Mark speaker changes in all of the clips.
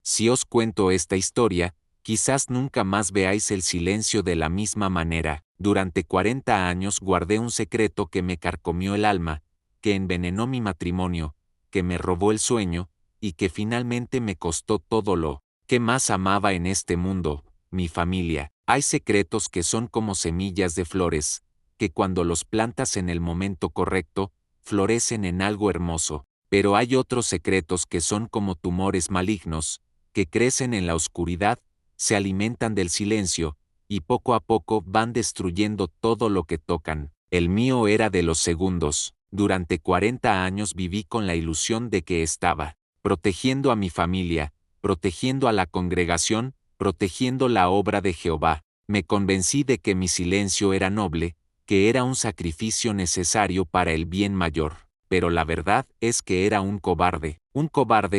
Speaker 1: Si os cuento esta historia, quizás nunca más veáis el silencio de la misma manera. Durante 40 años guardé un secreto que me carcomió el alma, que envenenó mi matrimonio, que me robó el sueño, y que finalmente me costó todo lo que más amaba en este mundo, mi familia. Hay secretos que son como semillas de flores, que cuando los plantas en el momento correcto, florecen en algo hermoso. Pero hay otros secretos que son como tumores malignos, que crecen en la oscuridad, se alimentan del silencio, y poco a poco van destruyendo todo lo que tocan. El mío era de los segundos. Durante 40 años viví con la ilusión de que estaba protegiendo a mi familia, protegiendo a la congregación, protegiendo la obra de Jehová. Me convencí de que mi silencio era noble, que era un sacrificio necesario para el bien mayor. Pero la verdad es que era un cobarde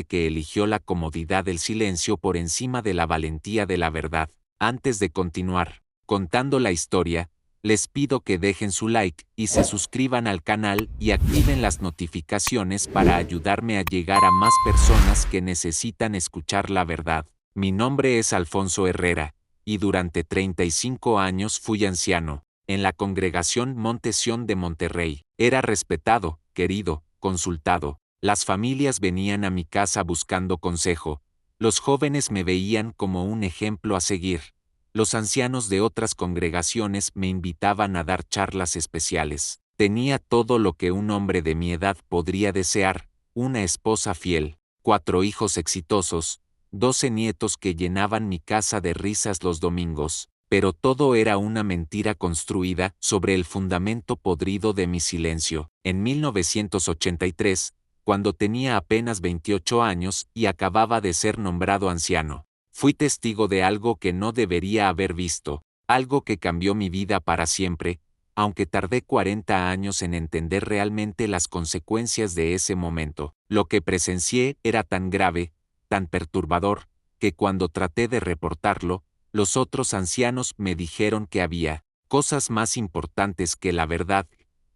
Speaker 1: que eligió la comodidad del silencio por encima de la valentía de la verdad. Antes de continuar contando la historia, les pido que dejen su like y se suscriban al canal y activen las notificaciones para ayudarme a llegar a más personas que necesitan escuchar la verdad. Mi nombre es Alfonso Herrera, y durante 35 años fui anciano, en la congregación Monte Sión de Monterrey. Era respetado, querido, consultado. Las familias venían a mi casa buscando consejo. Los jóvenes me veían como un ejemplo a seguir. Los ancianos de otras congregaciones me invitaban a dar charlas especiales. Tenía todo lo que un hombre de mi edad podría desear: una esposa fiel, 4 hijos exitosos, 12 nietos que llenaban mi casa de risas los domingos. Pero todo era una mentira construida sobre el fundamento podrido de mi silencio. En 1983, cuando tenía apenas 28 años y acababa de ser nombrado anciano, fui testigo de algo que no debería haber visto, algo que cambió mi vida para siempre, aunque tardé 40 años en entender realmente las consecuencias de ese momento. Lo que presencié era tan grave, tan perturbador, que cuando traté de reportarlo, los otros ancianos me dijeron que había cosas más importantes que la verdad,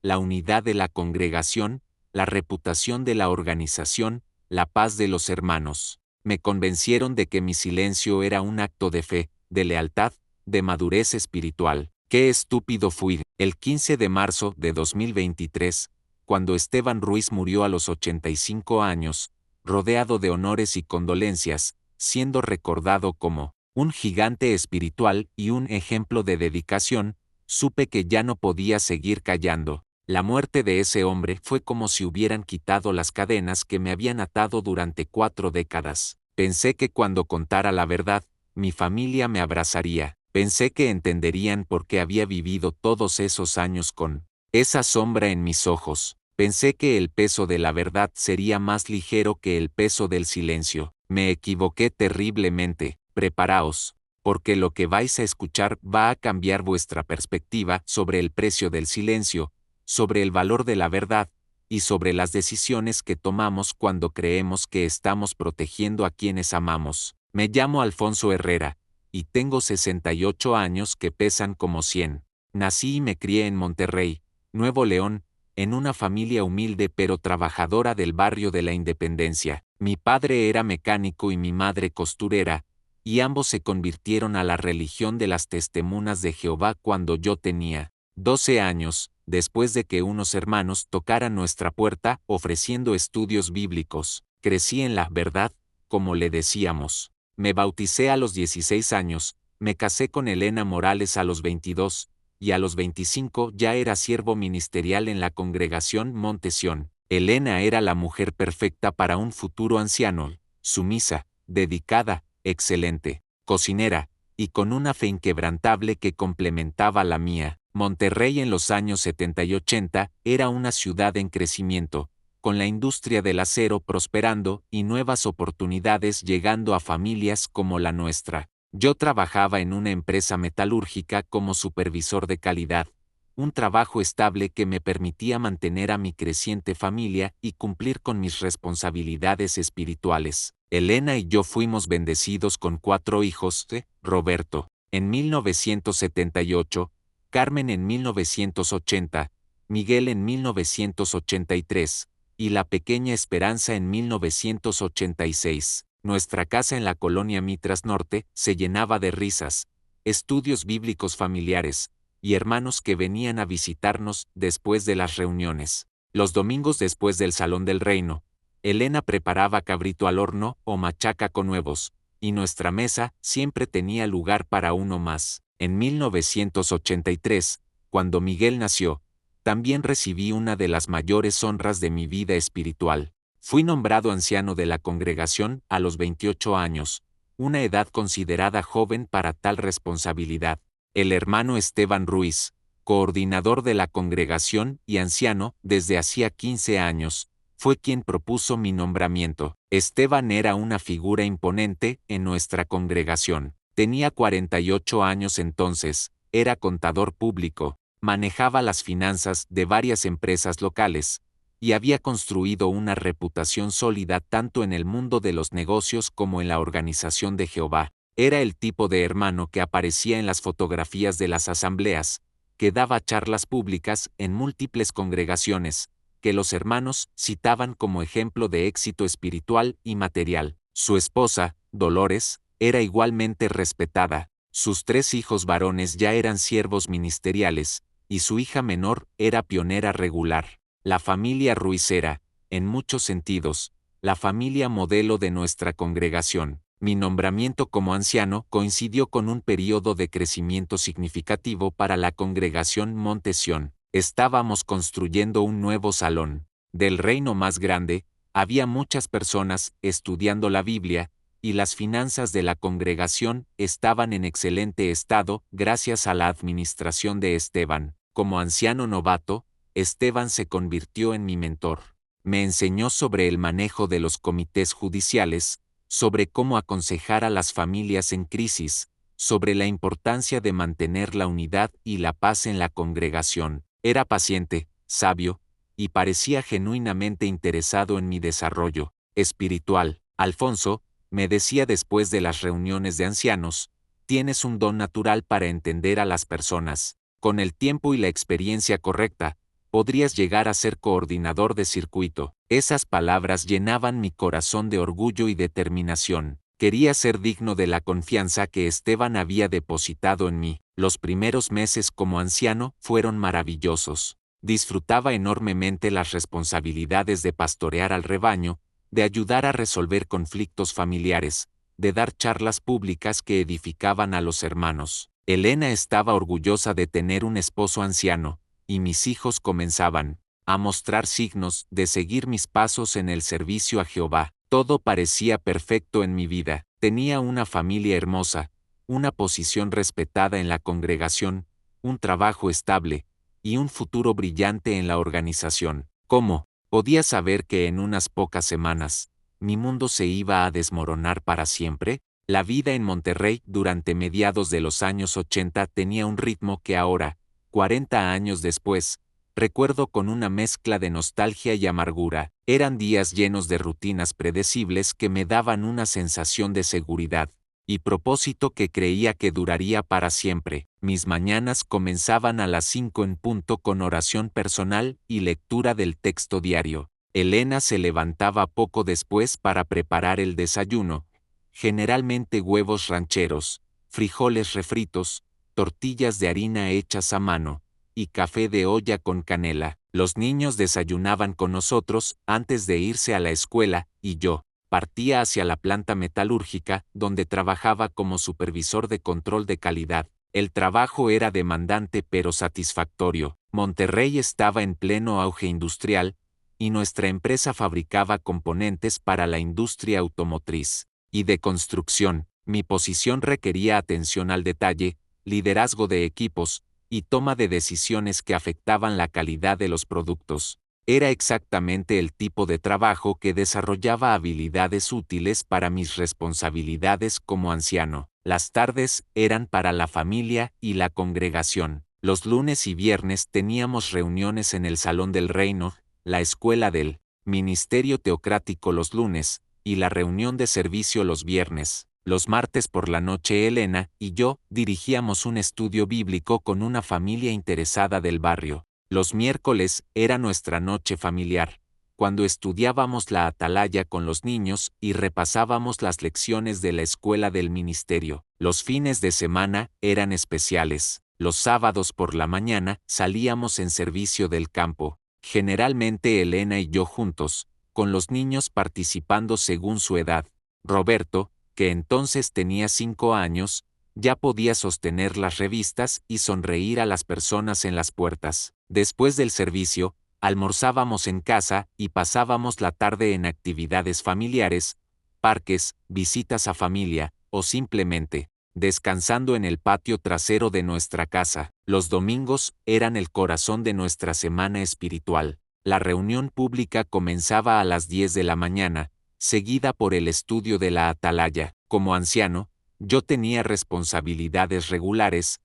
Speaker 1: la unidad de la congregación, la reputación de la organización, la paz de los hermanos. Me convencieron de que mi silencio era un acto de fe, de lealtad, de madurez espiritual. Qué estúpido fui. El 15 de marzo de 2023, cuando Esteban Ruiz murió a los 85 años, rodeado de honores y condolencias, siendo recordado como un gigante espiritual y un ejemplo de dedicación, supe que ya no podía seguir callando. La muerte de ese hombre fue como si hubieran quitado las cadenas que me habían atado durante 4 décadas. Pensé que cuando contara la verdad, mi familia me abrazaría. Pensé que entenderían por qué había vivido todos esos años con esa sombra en mis ojos. Pensé que el peso de la verdad sería más ligero que el peso del silencio. Me equivoqué terriblemente. Preparaos, porque lo que vais a escuchar va a cambiar vuestra perspectiva sobre el precio del silencio, sobre el valor de la verdad, y sobre las decisiones que tomamos cuando creemos que estamos protegiendo a quienes amamos. Me llamo Alfonso Herrera, y tengo 68 años que pesan como 100. Nací y me crié en Monterrey, Nuevo León, en una familia humilde pero trabajadora del barrio de la Independencia. Mi padre era mecánico y mi madre costurera, y ambos se convirtieron a la religión de las Testemunas de Jehová cuando yo tenía 12 años, después de que unos hermanos tocaran nuestra puerta ofreciendo estudios bíblicos. Crecí en la verdad, como le decíamos. Me bauticé a los 16 años, me casé con Elena Morales a los 22, y a los 25 ya era siervo ministerial en la congregación Monte Sión. Elena era la mujer perfecta para un futuro anciano, sumisa, dedicada, excelente, cocinera, y con una fe inquebrantable que complementaba la mía. Monterrey en los años 70 y 80 era una ciudad en crecimiento, con la industria del acero prosperando y nuevas oportunidades llegando a familias como la nuestra. Yo trabajaba en una empresa metalúrgica como supervisor de calidad, un trabajo estable que me permitía mantener a mi creciente familia y cumplir con mis responsabilidades espirituales. Elena y yo fuimos bendecidos con 4 hijos: Roberto, en 1978, Carmen en 1980, Miguel en 1983, y la pequeña Esperanza en 1986. Nuestra casa en la colonia Mitras Norte se llenaba de risas, estudios bíblicos familiares, y hermanos que venían a visitarnos después de las reuniones. Los domingos después del Salón del Reino, Elena preparaba cabrito al horno o machaca con huevos, y nuestra mesa siempre tenía lugar para uno más. En 1983, cuando Miguel nació, también recibí una de las mayores honras de mi vida espiritual. Fui nombrado anciano de la congregación a los 28 años, una edad considerada joven para tal responsabilidad. El hermano Esteban Ruiz, coordinador de la congregación y anciano desde hacía 15 años, fue quien propuso mi nombramiento. Esteban era una figura imponente en nuestra congregación. Tenía 48 años entonces, era contador público, manejaba las finanzas de varias empresas locales, y había construido una reputación sólida tanto en el mundo de los negocios como en la organización de Jehová. Era el tipo de hermano que aparecía en las fotografías de las asambleas, que daba charlas públicas en múltiples congregaciones, que los hermanos citaban como ejemplo de éxito espiritual y material. Su esposa, Dolores, era igualmente respetada. Sus 3 hijos varones ya eran siervos ministeriales, y su hija menor era pionera regular. La familia Ruiz era, en muchos sentidos, la familia modelo de nuestra congregación. Mi nombramiento como anciano coincidió con un periodo de crecimiento significativo para la congregación Monte Sión. Estábamos construyendo un nuevo salón del reino más grande, había muchas personas estudiando la Biblia, y las finanzas de la congregación estaban en excelente estado gracias a la administración de Esteban. Como anciano novato, Esteban se convirtió en mi mentor. Me enseñó sobre el manejo de los comités judiciales, sobre cómo aconsejar a las familias en crisis, sobre la importancia de mantener la unidad y la paz en la congregación. Era paciente, sabio, y parecía genuinamente interesado en mi desarrollo espiritual. Alfonso, me decía después de las reuniones de ancianos, tienes un don natural para entender a las personas. Con el tiempo y la experiencia correcta, podrías llegar a ser coordinador de circuito. Esas palabras llenaban mi corazón de orgullo y determinación. Quería ser digno de la confianza que Esteban había depositado en mí. Los primeros meses como anciano fueron maravillosos. Disfrutaba enormemente las responsabilidades de pastorear al rebaño, de ayudar a resolver conflictos familiares, de dar charlas públicas que edificaban a los hermanos. Elena estaba orgullosa de tener un esposo anciano, y mis hijos comenzaban a mostrar signos de seguir mis pasos en el servicio a Jehová. Todo parecía perfecto en mi vida. Tenía una familia hermosa, una posición respetada en la congregación, un trabajo estable, y un futuro brillante en la organización. ¿Cómo podía saber que en unas pocas semanas, mi mundo se iba a desmoronar para siempre? La vida en Monterrey durante mediados de los años 80 tenía un ritmo que ahora, 40 años después, recuerdo con una mezcla de nostalgia y amargura. Eran días llenos de rutinas predecibles que me daban una sensación de seguridad y propósito que creía que duraría para siempre. Mis mañanas comenzaban a las 5 en punto con oración personal y lectura del texto diario. Elena se levantaba poco después para preparar el desayuno, generalmente huevos rancheros, frijoles refritos, tortillas de harina hechas a mano, y café de olla con canela. Los niños desayunaban con nosotros antes de irse a la escuela, y yo partía hacia la planta metalúrgica, donde trabajaba como supervisor de control de calidad. El trabajo era demandante pero satisfactorio. Monterrey estaba en pleno auge industrial, y nuestra empresa fabricaba componentes para la industria automotriz y de construcción. Mi posición requería atención al detalle, liderazgo de equipos, y toma de decisiones que afectaban la calidad de los productos. Era exactamente el tipo de trabajo que desarrollaba habilidades útiles para mis responsabilidades como anciano. Las tardes eran para la familia y la congregación. Los lunes y viernes teníamos reuniones en el Salón del Reino, la escuela del Ministerio Teocrático los lunes, y la reunión de servicio los viernes. Los martes por la noche Elena y yo dirigíamos un estudio bíblico con una familia interesada del barrio. Los miércoles era nuestra noche familiar, cuando estudiábamos la atalaya con los niños y repasábamos las lecciones de la escuela del ministerio. Los fines de semana eran especiales. Los sábados por la mañana salíamos en servicio del campo, generalmente Elena y yo juntos, con los niños participando según su edad. Roberto, que entonces tenía 5 años, ya podía sostener las revistas y sonreír a las personas en las puertas. Después del servicio, almorzábamos en casa y pasábamos la tarde en actividades familiares, parques, visitas a familia, o simplemente, descansando en el patio trasero de nuestra casa. Los domingos eran el corazón de nuestra semana espiritual. La reunión pública comenzaba a las 10 de la mañana, seguida por el estudio de la atalaya. Como anciano, yo tenía responsabilidades regulares: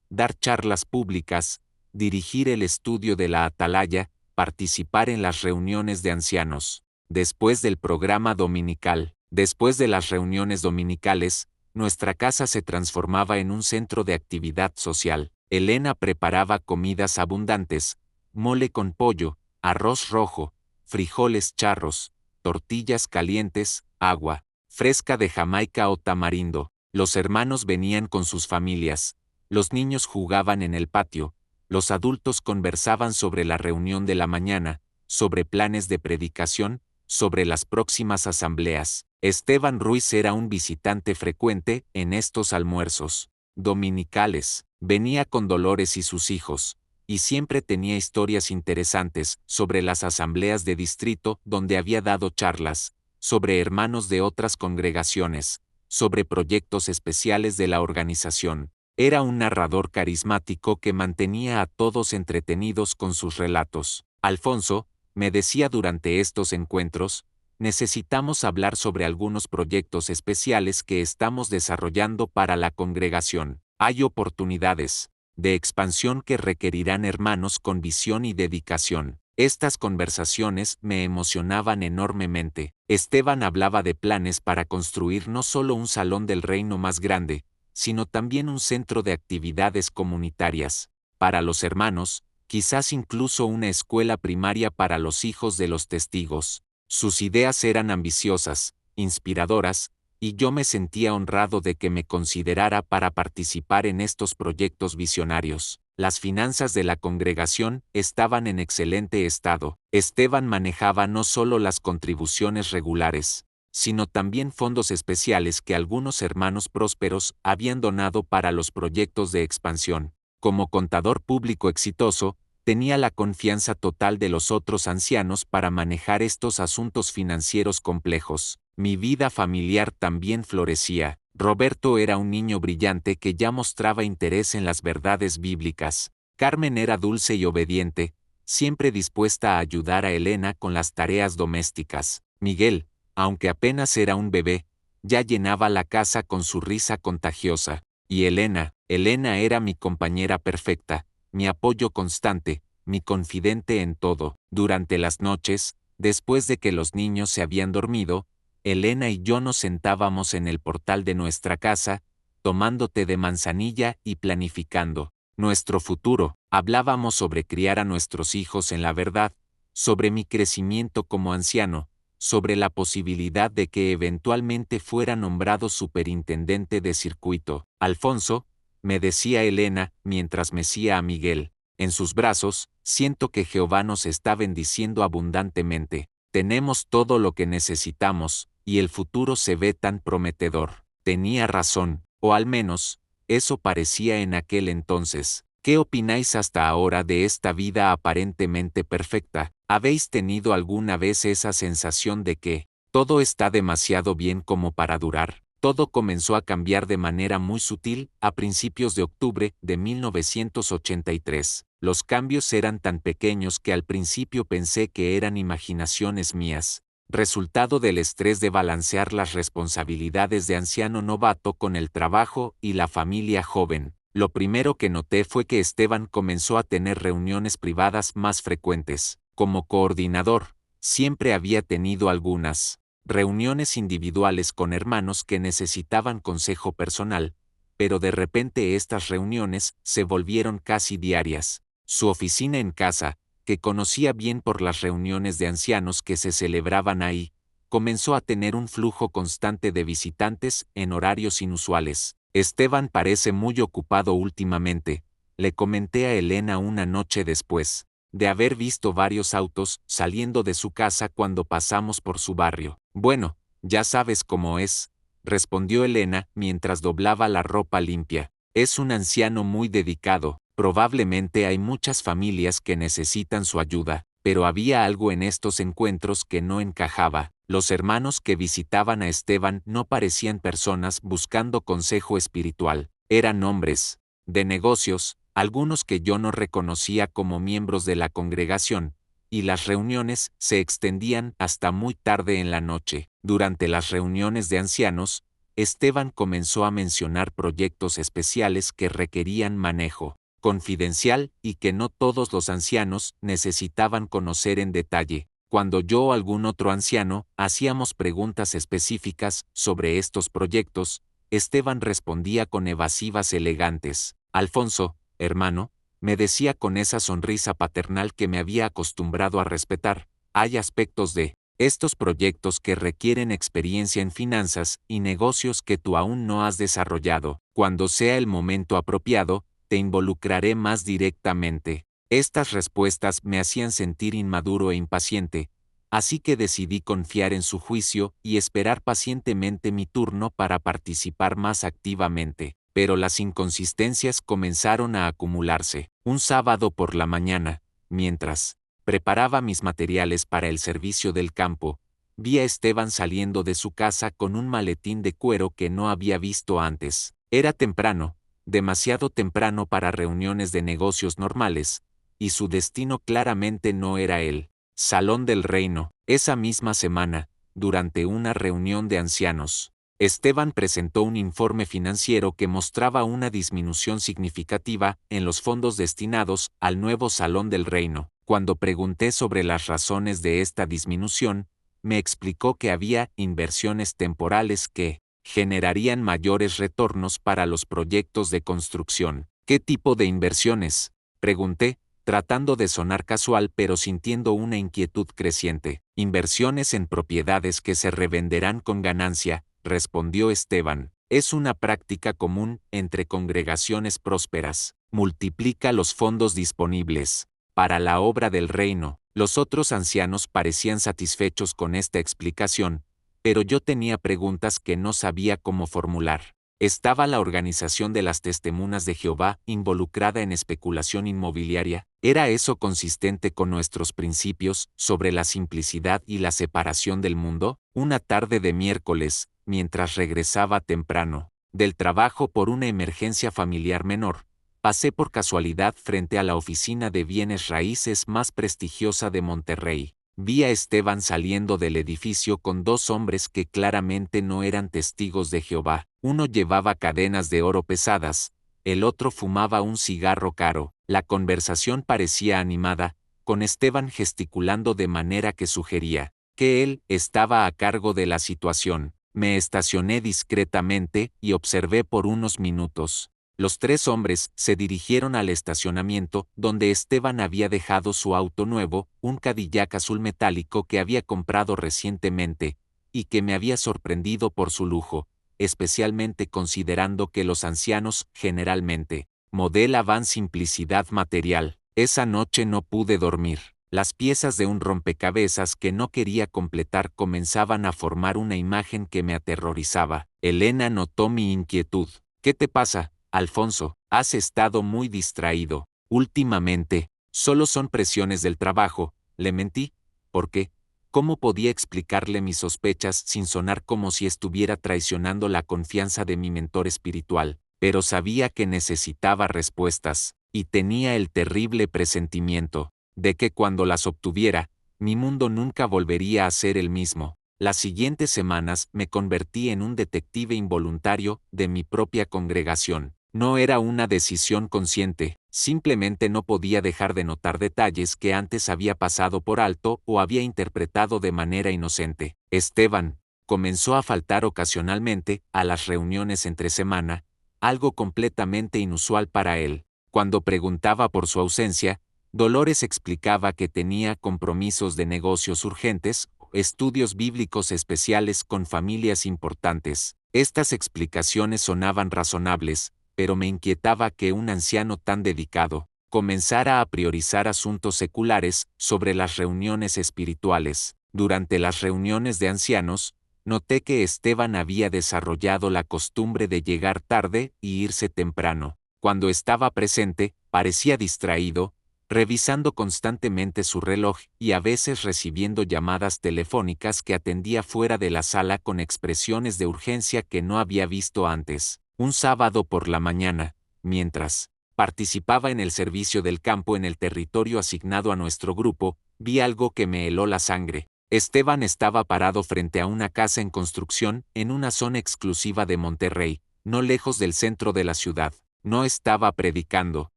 Speaker 1: dar charlas públicas, dirigir el estudio de la atalaya, participar en las reuniones de ancianos. Después del programa dominical, después de las reuniones dominicales, nuestra casa se transformaba en un centro de actividad social. Elena preparaba comidas abundantes: mole con pollo, arroz rojo, frijoles charros, tortillas calientes, agua fresca de Jamaica o tamarindo. Los hermanos venían con sus familias, los niños jugaban en el patio, los adultos conversaban sobre la reunión de la mañana, sobre planes de predicación, sobre las próximas asambleas. Esteban Ruiz era un visitante frecuente en estos almuerzos dominicales. Venía con Dolores y sus hijos, y siempre tenía historias interesantes sobre las asambleas de distrito donde había dado charlas, sobre hermanos de otras congregaciones, sobre proyectos especiales de la organización. Era un narrador carismático que mantenía a todos entretenidos con sus relatos. Alfonso, me decía durante estos encuentros, necesitamos hablar sobre algunos proyectos especiales que estamos desarrollando para la congregación. Hay oportunidades de expansión que requerirán hermanos con visión y dedicación. Estas conversaciones me emocionaban enormemente. Esteban hablaba de planes para construir no solo un salón del reino más grande, sino también un centro de actividades comunitarias para los hermanos, quizás incluso una escuela primaria para los hijos de los testigos. Sus ideas eran ambiciosas, inspiradoras, y yo me sentía honrado de que me considerara para participar en estos proyectos visionarios. Las finanzas de la congregación estaban en excelente estado. Esteban manejaba no solo las contribuciones regulares, sino también fondos especiales que algunos hermanos prósperos habían donado para los proyectos de expansión. Como contador público exitoso, tenía la confianza total de los otros ancianos para manejar estos asuntos financieros complejos. Mi vida familiar también florecía. Roberto era un niño brillante que ya mostraba interés en las verdades bíblicas. Carmen era dulce y obediente, siempre dispuesta a ayudar a Elena con las tareas domésticas. Miguel, aunque apenas era un bebé, ya llenaba la casa con su risa contagiosa. Y Elena era mi compañera perfecta, mi apoyo constante, mi confidente en todo. Durante las noches, después de que los niños se habían dormido, Elena y yo nos sentábamos en el portal de nuestra casa, tomando té de manzanilla y planificando nuestro futuro. Hablábamos sobre criar a nuestros hijos en la verdad, sobre mi crecimiento como anciano, sobre la posibilidad de que eventualmente fuera nombrado superintendente de circuito. Alfonso, me decía Elena mientras mecía a Miguel en sus brazos, siento que Jehová nos está bendiciendo abundantemente. Tenemos todo lo que necesitamos, y el futuro se ve tan prometedor. Tenía razón, o al menos, eso parecía en aquel entonces. ¿Qué opináis hasta ahora de esta vida aparentemente perfecta? ¿Habéis tenido alguna vez esa sensación de que todo está demasiado bien como para durar? Todo comenzó a cambiar de manera muy sutil a principios de octubre de 1983. Los cambios eran tan pequeños que al principio pensé que eran imaginaciones mías, resultado del estrés de balancear las responsabilidades de anciano novato con el trabajo y la familia joven. Lo primero que noté fue que Esteban comenzó a tener reuniones privadas más frecuentes. Como coordinador, siempre había tenido algunas reuniones individuales con hermanos que necesitaban consejo personal, pero de repente estas reuniones se volvieron casi diarias. Su oficina en casa, que conocía bien por las reuniones de ancianos que se celebraban ahí, comenzó a tener un flujo constante de visitantes en horarios inusuales. Esteban parece muy ocupado últimamente, le comenté a Elena una noche después de haber visto varios autos saliendo de su casa cuando pasamos por su barrio. Bueno, ya sabes cómo es, respondió Elena mientras doblaba la ropa limpia. Es un anciano muy dedicado, probablemente hay muchas familias que necesitan su ayuda, pero había algo en estos encuentros que no encajaba. Los hermanos que visitaban a Esteban no parecían personas buscando consejo espiritual, eran hombres de negocios, algunos que yo no reconocía como miembros de la congregación, y las reuniones se extendían hasta muy tarde en la noche. Durante las reuniones de ancianos, Esteban comenzó a mencionar proyectos especiales que requerían manejo confidencial y que no todos los ancianos necesitaban conocer en detalle. Cuando yo o algún otro anciano hacíamos preguntas específicas sobre estos proyectos, Esteban respondía con evasivas elegantes. Alfonso, hermano, me decía con esa sonrisa paternal que me había acostumbrado a respetar, hay aspectos de estos proyectos que requieren experiencia en finanzas y negocios que tú aún no has desarrollado. Cuando sea el momento apropiado, te involucraré más directamente. Estas respuestas me hacían sentir inmaduro e impaciente, así que decidí confiar en su juicio y esperar pacientemente mi turno para participar más activamente. Pero las inconsistencias comenzaron a acumularse. Un sábado por la mañana, mientras preparaba mis materiales para el servicio del campo, vi a Esteban saliendo de su casa con un maletín de cuero que no había visto antes. Era temprano, demasiado temprano para reuniones de negocios normales, y su destino claramente no era el Salón del Reino. Esa misma semana, durante una reunión de ancianos, Esteban presentó un informe financiero que mostraba una disminución significativa en los fondos destinados al nuevo Salón del Reino. Cuando pregunté sobre las razones de esta disminución, me explicó que había inversiones temporales que generarían mayores retornos para los proyectos de construcción. ¿Qué tipo de inversiones?, pregunté, tratando de sonar casual pero sintiendo una inquietud creciente. Inversiones en propiedades que se revenderán con ganancia, respondió Esteban. Es una práctica común entre congregaciones prósperas. Multiplica los fondos disponibles para la obra del reino. Los otros ancianos parecían satisfechos con esta explicación, pero yo tenía preguntas que no sabía cómo formular. ¿Estaba la organización de las Testemunas de Jehová involucrada en especulación inmobiliaria? ¿Era eso consistente con nuestros principios sobre la simplicidad y la separación del mundo? Una tarde de miércoles, mientras regresaba temprano del trabajo por una emergencia familiar menor, pasé por casualidad frente a la oficina de bienes raíces más prestigiosa de Monterrey. Vi a Esteban saliendo del edificio con dos hombres que claramente no eran testigos de Jehová. Uno llevaba cadenas de oro pesadas, el otro fumaba un cigarro caro. La conversación parecía animada, con Esteban gesticulando de manera que sugería que él estaba a cargo de la situación. Me estacioné discretamente y observé por unos minutos. Los tres hombres se dirigieron al estacionamiento donde Esteban había dejado su auto nuevo, un Cadillac azul metálico que había comprado recientemente, y que me había sorprendido por su lujo, especialmente considerando que los ancianos generalmente modelaban simplicidad material. Esa noche no pude dormir. Las piezas de un rompecabezas que no quería completar comenzaban a formar una imagen que me aterrorizaba. Elena notó mi inquietud. ¿Qué te pasa, Alfonso? Has estado muy distraído. Últimamente, solo son presiones del trabajo, le mentí. ¿Por qué? ¿Cómo podía explicarle mis sospechas sin sonar como si estuviera traicionando la confianza de mi mentor espiritual? Pero sabía que necesitaba respuestas, y tenía el terrible presentimiento de que cuando las obtuviera, mi mundo nunca volvería a ser el mismo. Las siguientes semanas me convertí en un detective involuntario de mi propia congregación. No era una decisión consciente, simplemente no podía dejar de notar detalles que antes había pasado por alto o había interpretado de manera inocente. Esteban comenzó a faltar ocasionalmente a las reuniones entre semana, algo completamente inusual para él. Cuando preguntaba por su ausencia, Dolores explicaba que tenía compromisos de negocios urgentes, estudios bíblicos especiales con familias importantes. Estas explicaciones sonaban razonables, pero me inquietaba que un anciano tan dedicado comenzara a priorizar asuntos seculares sobre las reuniones espirituales. Durante las reuniones de ancianos, noté que Esteban había desarrollado la costumbre de llegar tarde y irse temprano. Cuando estaba presente, parecía distraído, revisando constantemente su reloj y a veces recibiendo llamadas telefónicas que atendía fuera de la sala con expresiones de urgencia que no había visto antes. Un sábado por la mañana, mientras participaba en el servicio del campo en el territorio asignado a nuestro grupo, vi algo que me heló la sangre. Esteban estaba parado frente a una casa en construcción en una zona exclusiva de Monterrey, no lejos del centro de la ciudad. No estaba predicando,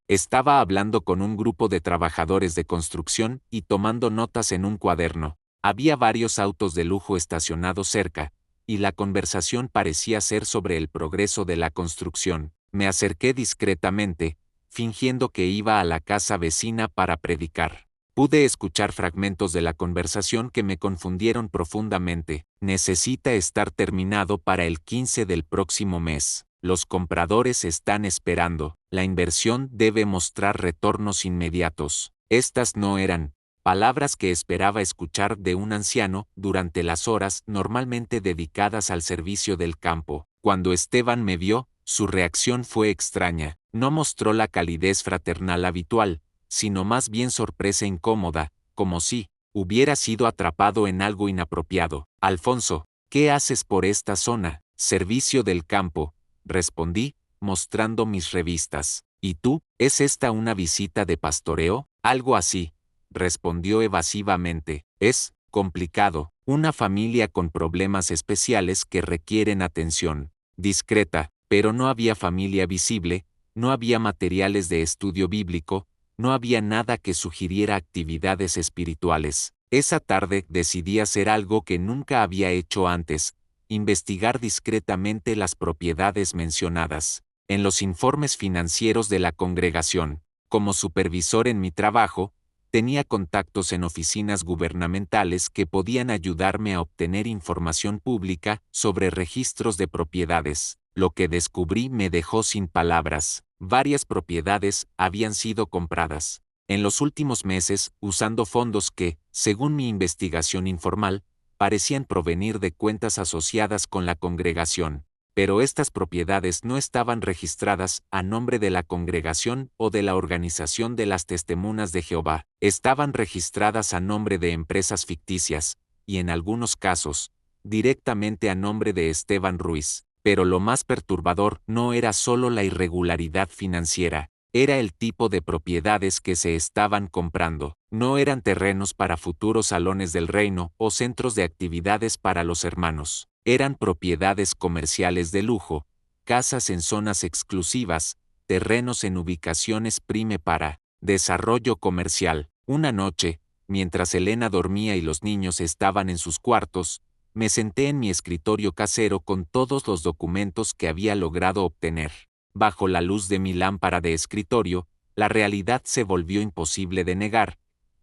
Speaker 1: estaba hablando con un grupo de trabajadores de construcción y tomando notas en un cuaderno. Había varios autos de lujo estacionados cerca, y la conversación parecía ser sobre el progreso de la construcción. Me acerqué discretamente, fingiendo que iba a la casa vecina para predicar. Pude escuchar fragmentos de la conversación que me confundieron profundamente. Necesita estar terminado para el 15 del próximo mes. Los compradores están esperando. La inversión debe mostrar retornos inmediatos. Estas no eran palabras que esperaba escuchar de un anciano durante las horas normalmente dedicadas al servicio del campo. Cuando Esteban me vio, su reacción fue extraña. No mostró la calidez fraternal habitual, sino más bien sorpresa incómoda, como si hubiera sido atrapado en algo inapropiado. Alfonso, ¿qué haces por esta zona? Servicio del campo, respondí, mostrando mis revistas. ¿Y tú? ¿Es esta una visita de pastoreo? Algo así, respondió evasivamente. Es complicado, una familia con problemas especiales que requieren atención discreta, pero no había familia visible, no había materiales de estudio bíblico, no había nada que sugiriera actividades espirituales. Esa tarde decidí hacer algo que nunca había hecho antes: investigar discretamente las propiedades mencionadas en los informes financieros de la congregación. Como supervisor en mi trabajo, tenía contactos en oficinas gubernamentales que podían ayudarme a obtener información pública sobre registros de propiedades. Lo que descubrí me dejó sin palabras. Varias propiedades habían sido compradas en los últimos meses usando fondos que, según mi investigación informal, parecían provenir de cuentas asociadas con la congregación. Pero estas propiedades no estaban registradas a nombre de la congregación o de la Organización de las Testimonas de Jehová. Estaban registradas a nombre de empresas ficticias, y en algunos casos, directamente a nombre de Esteban Ruiz. Pero lo más perturbador no era solo la irregularidad financiera, era el tipo de propiedades que se estaban comprando. No eran terrenos para futuros salones del reino o centros de actividades para los hermanos. Eran propiedades comerciales de lujo, casas en zonas exclusivas, terrenos en ubicaciones prime para desarrollo comercial. Una noche, mientras Elena dormía y los niños estaban en sus cuartos, me senté en mi escritorio casero con todos los documentos que había logrado obtener. Bajo la luz de mi lámpara de escritorio, la realidad se volvió imposible de negar.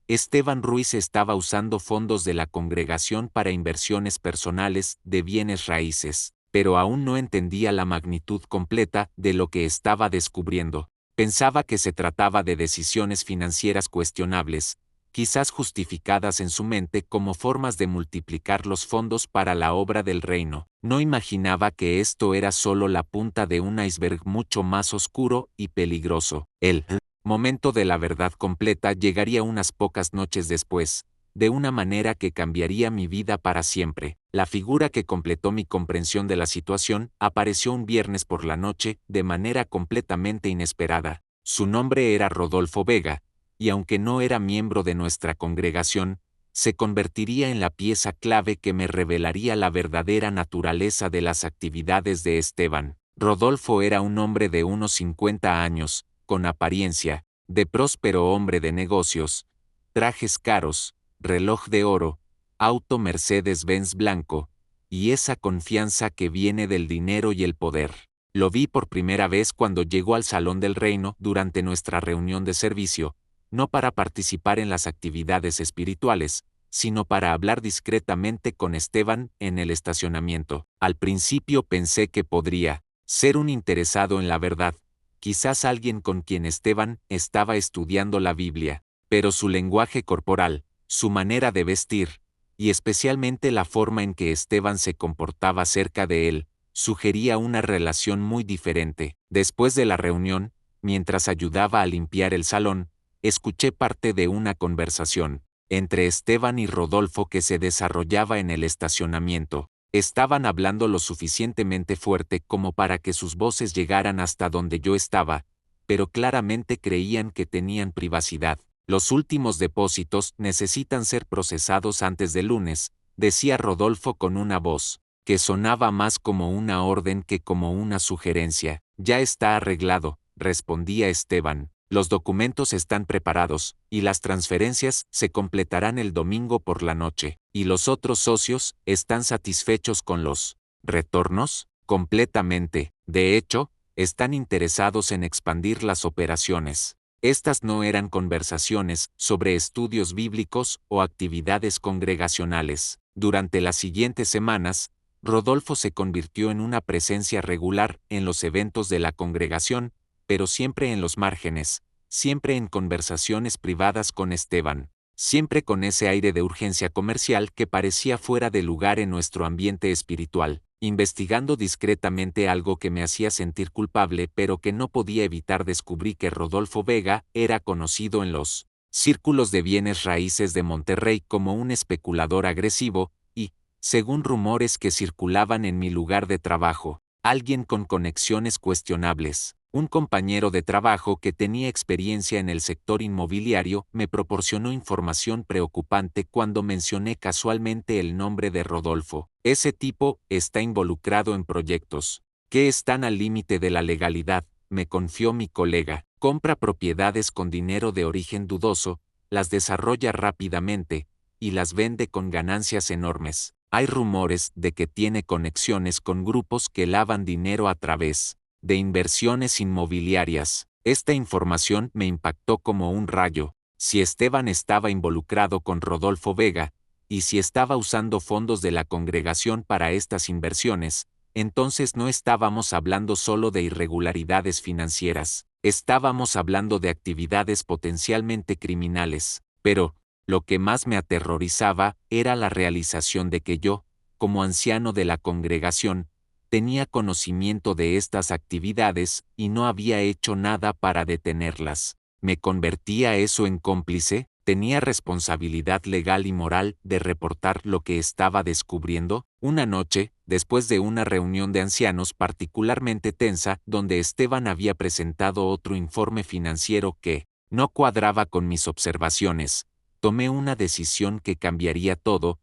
Speaker 1: Esteban Ruiz estaba usando fondos de la congregación para inversiones personales de bienes raíces, pero aún no entendía la magnitud completa de lo que estaba descubriendo. Pensaba que se trataba de decisiones financieras cuestionables, quizás justificadas en su mente como formas de multiplicar los fondos para la obra del reino. No imaginaba que esto era solo la punta de un iceberg mucho más oscuro y peligroso. El momento de la verdad completa llegaría unas pocas noches después, de una manera que cambiaría mi vida para siempre. La figura que completó mi comprensión de la situación apareció un viernes por la noche de manera completamente inesperada. Su nombre era Rodolfo Vega, y aunque no era miembro de nuestra congregación, se convertiría en la pieza clave que me revelaría la verdadera naturaleza de las actividades de Esteban. Rodolfo era un hombre de unos 50 años, con apariencia de próspero hombre de negocios, trajes caros, reloj de oro, auto Mercedes-Benz blanco, y esa confianza que viene del dinero y el poder. Lo vi por primera vez cuando llegó al Salón del Reino durante nuestra reunión de servicio, no para participar en las actividades espirituales, sino para hablar discretamente con Esteban en el estacionamiento. Al principio pensé que podría ser un interesado en la verdad, quizás alguien con quien Esteban estaba estudiando la Biblia, pero su lenguaje corporal, su manera de vestir, y especialmente la forma en que Esteban se comportaba cerca de él, sugería una relación muy diferente. Después de la reunión, mientras ayudaba a limpiar el salón, escuché parte de una conversación entre Esteban y Rodolfo que se desarrollaba en el estacionamiento. Estaban hablando lo suficientemente fuerte como para que sus voces llegaran hasta donde yo estaba, pero claramente creían que tenían privacidad. Los últimos depósitos necesitan ser procesados antes del lunes, decía Rodolfo con una voz que sonaba más como una orden que como una sugerencia. Ya está arreglado, respondía Esteban. Los documentos están preparados, y las transferencias se completarán el domingo por la noche. ¿Y los otros socios están satisfechos con los retornos? Completamente. De hecho, están interesados en expandir las operaciones. Estas no eran conversaciones sobre estudios bíblicos o actividades congregacionales. Durante las siguientes semanas, Rodolfo se convirtió en una presencia regular en los eventos de la congregación, pero siempre en los márgenes, siempre en conversaciones privadas con Esteban, siempre con ese aire de urgencia comercial que parecía fuera de lugar en nuestro ambiente espiritual, investigando discretamente algo que me hacía sentir culpable pero que no podía evitar. Descubrí que Rodolfo Vega era conocido en los círculos de bienes raíces de Monterrey como un especulador agresivo y, según rumores que circulaban en mi lugar de trabajo, alguien con conexiones cuestionables. Un compañero de trabajo que tenía experiencia en el sector inmobiliario me proporcionó información preocupante cuando mencioné casualmente el nombre de Rodolfo. Ese tipo está involucrado en proyectos que están al límite de la legalidad, me confió mi colega. Compra propiedades con dinero de origen dudoso, las desarrolla rápidamente y las vende con ganancias enormes. Hay rumores de que tiene conexiones con grupos que lavan dinero a través de inversiones inmobiliarias. Esta información me impactó como un rayo. Si Esteban estaba involucrado con Rodolfo Vega, y si estaba usando fondos de la congregación para estas inversiones, entonces no estábamos hablando solo de irregularidades financieras, estábamos hablando de actividades potencialmente criminales. Pero, lo que más me aterrorizaba era la realización de que yo, como anciano de la congregación, tenía conocimiento de estas actividades y no había hecho nada para detenerlas. ¿Me convertía eso en cómplice? ¿Tenía responsabilidad legal y moral de reportar lo que estaba descubriendo? Una noche, después de una reunión de ancianos particularmente tensa, donde Esteban había presentado otro informe financiero que no cuadraba con mis observaciones, tomé una decisión que cambiaría todo.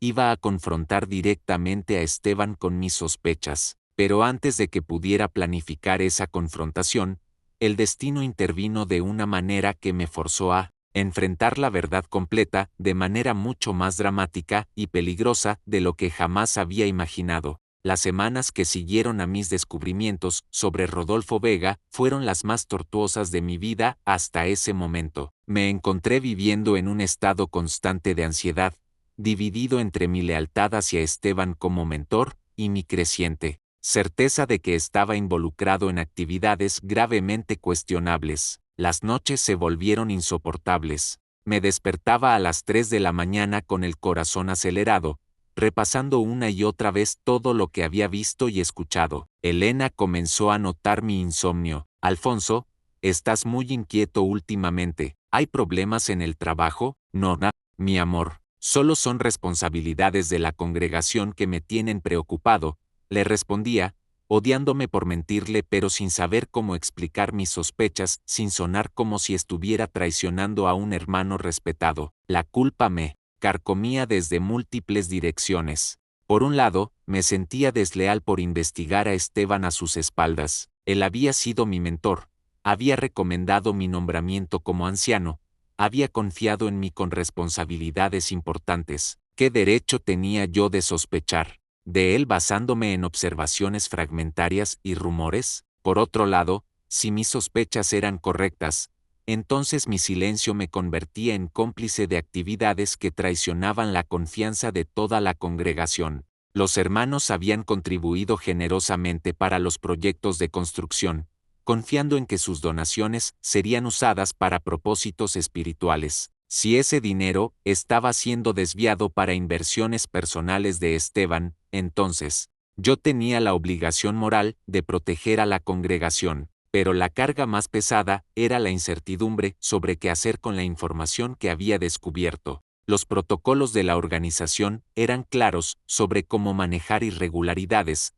Speaker 1: Iba a confrontar directamente a Esteban con mis sospechas, pero antes de que pudiera planificar esa confrontación, el destino intervino de una manera que me forzó a enfrentar la verdad completa de manera mucho más dramática y peligrosa de lo que jamás había imaginado. Las semanas que siguieron a mis descubrimientos sobre Rodolfo Vega fueron las más tortuosas de mi vida hasta ese momento. Me encontré viviendo en un estado constante de ansiedad, dividido entre mi lealtad hacia Esteban como mentor y mi creciente certeza de que estaba involucrado en actividades gravemente cuestionables. Las noches se volvieron insoportables. Me despertaba a las 3 de la mañana con el corazón acelerado, repasando una y otra vez todo lo que había visto y escuchado. Elena comenzó a notar mi insomnio. Alfonso, estás muy inquieto últimamente. ¿Hay problemas en el trabajo? No, mi amor. Solo son responsabilidades de la congregación que me tienen preocupado, le respondía, odiándome por mentirle pero sin saber cómo explicar mis sospechas sin sonar como si estuviera traicionando a un hermano respetado. La culpa me carcomía desde múltiples direcciones. Por un lado, me sentía desleal por investigar a Esteban a sus espaldas. Él había sido mi mentor, había recomendado mi nombramiento como anciano, había confiado en mí con responsabilidades importantes. ¿Qué derecho tenía yo de sospechar de él basándome en observaciones fragmentarias y rumores? Por otro lado, si mis sospechas eran correctas, entonces mi silencio me convertía en cómplice de actividades que traicionaban la confianza de toda la congregación. Los hermanos habían contribuido generosamente para los proyectos de construcción, confiando en que sus donaciones serían usadas para propósitos espirituales. Si ese dinero estaba siendo desviado para inversiones personales de Esteban, entonces, yo tenía la obligación moral de proteger a la congregación, pero la carga más pesada era la incertidumbre sobre qué hacer con la información que había descubierto. Los protocolos de la organización eran claros sobre cómo manejar irregularidades.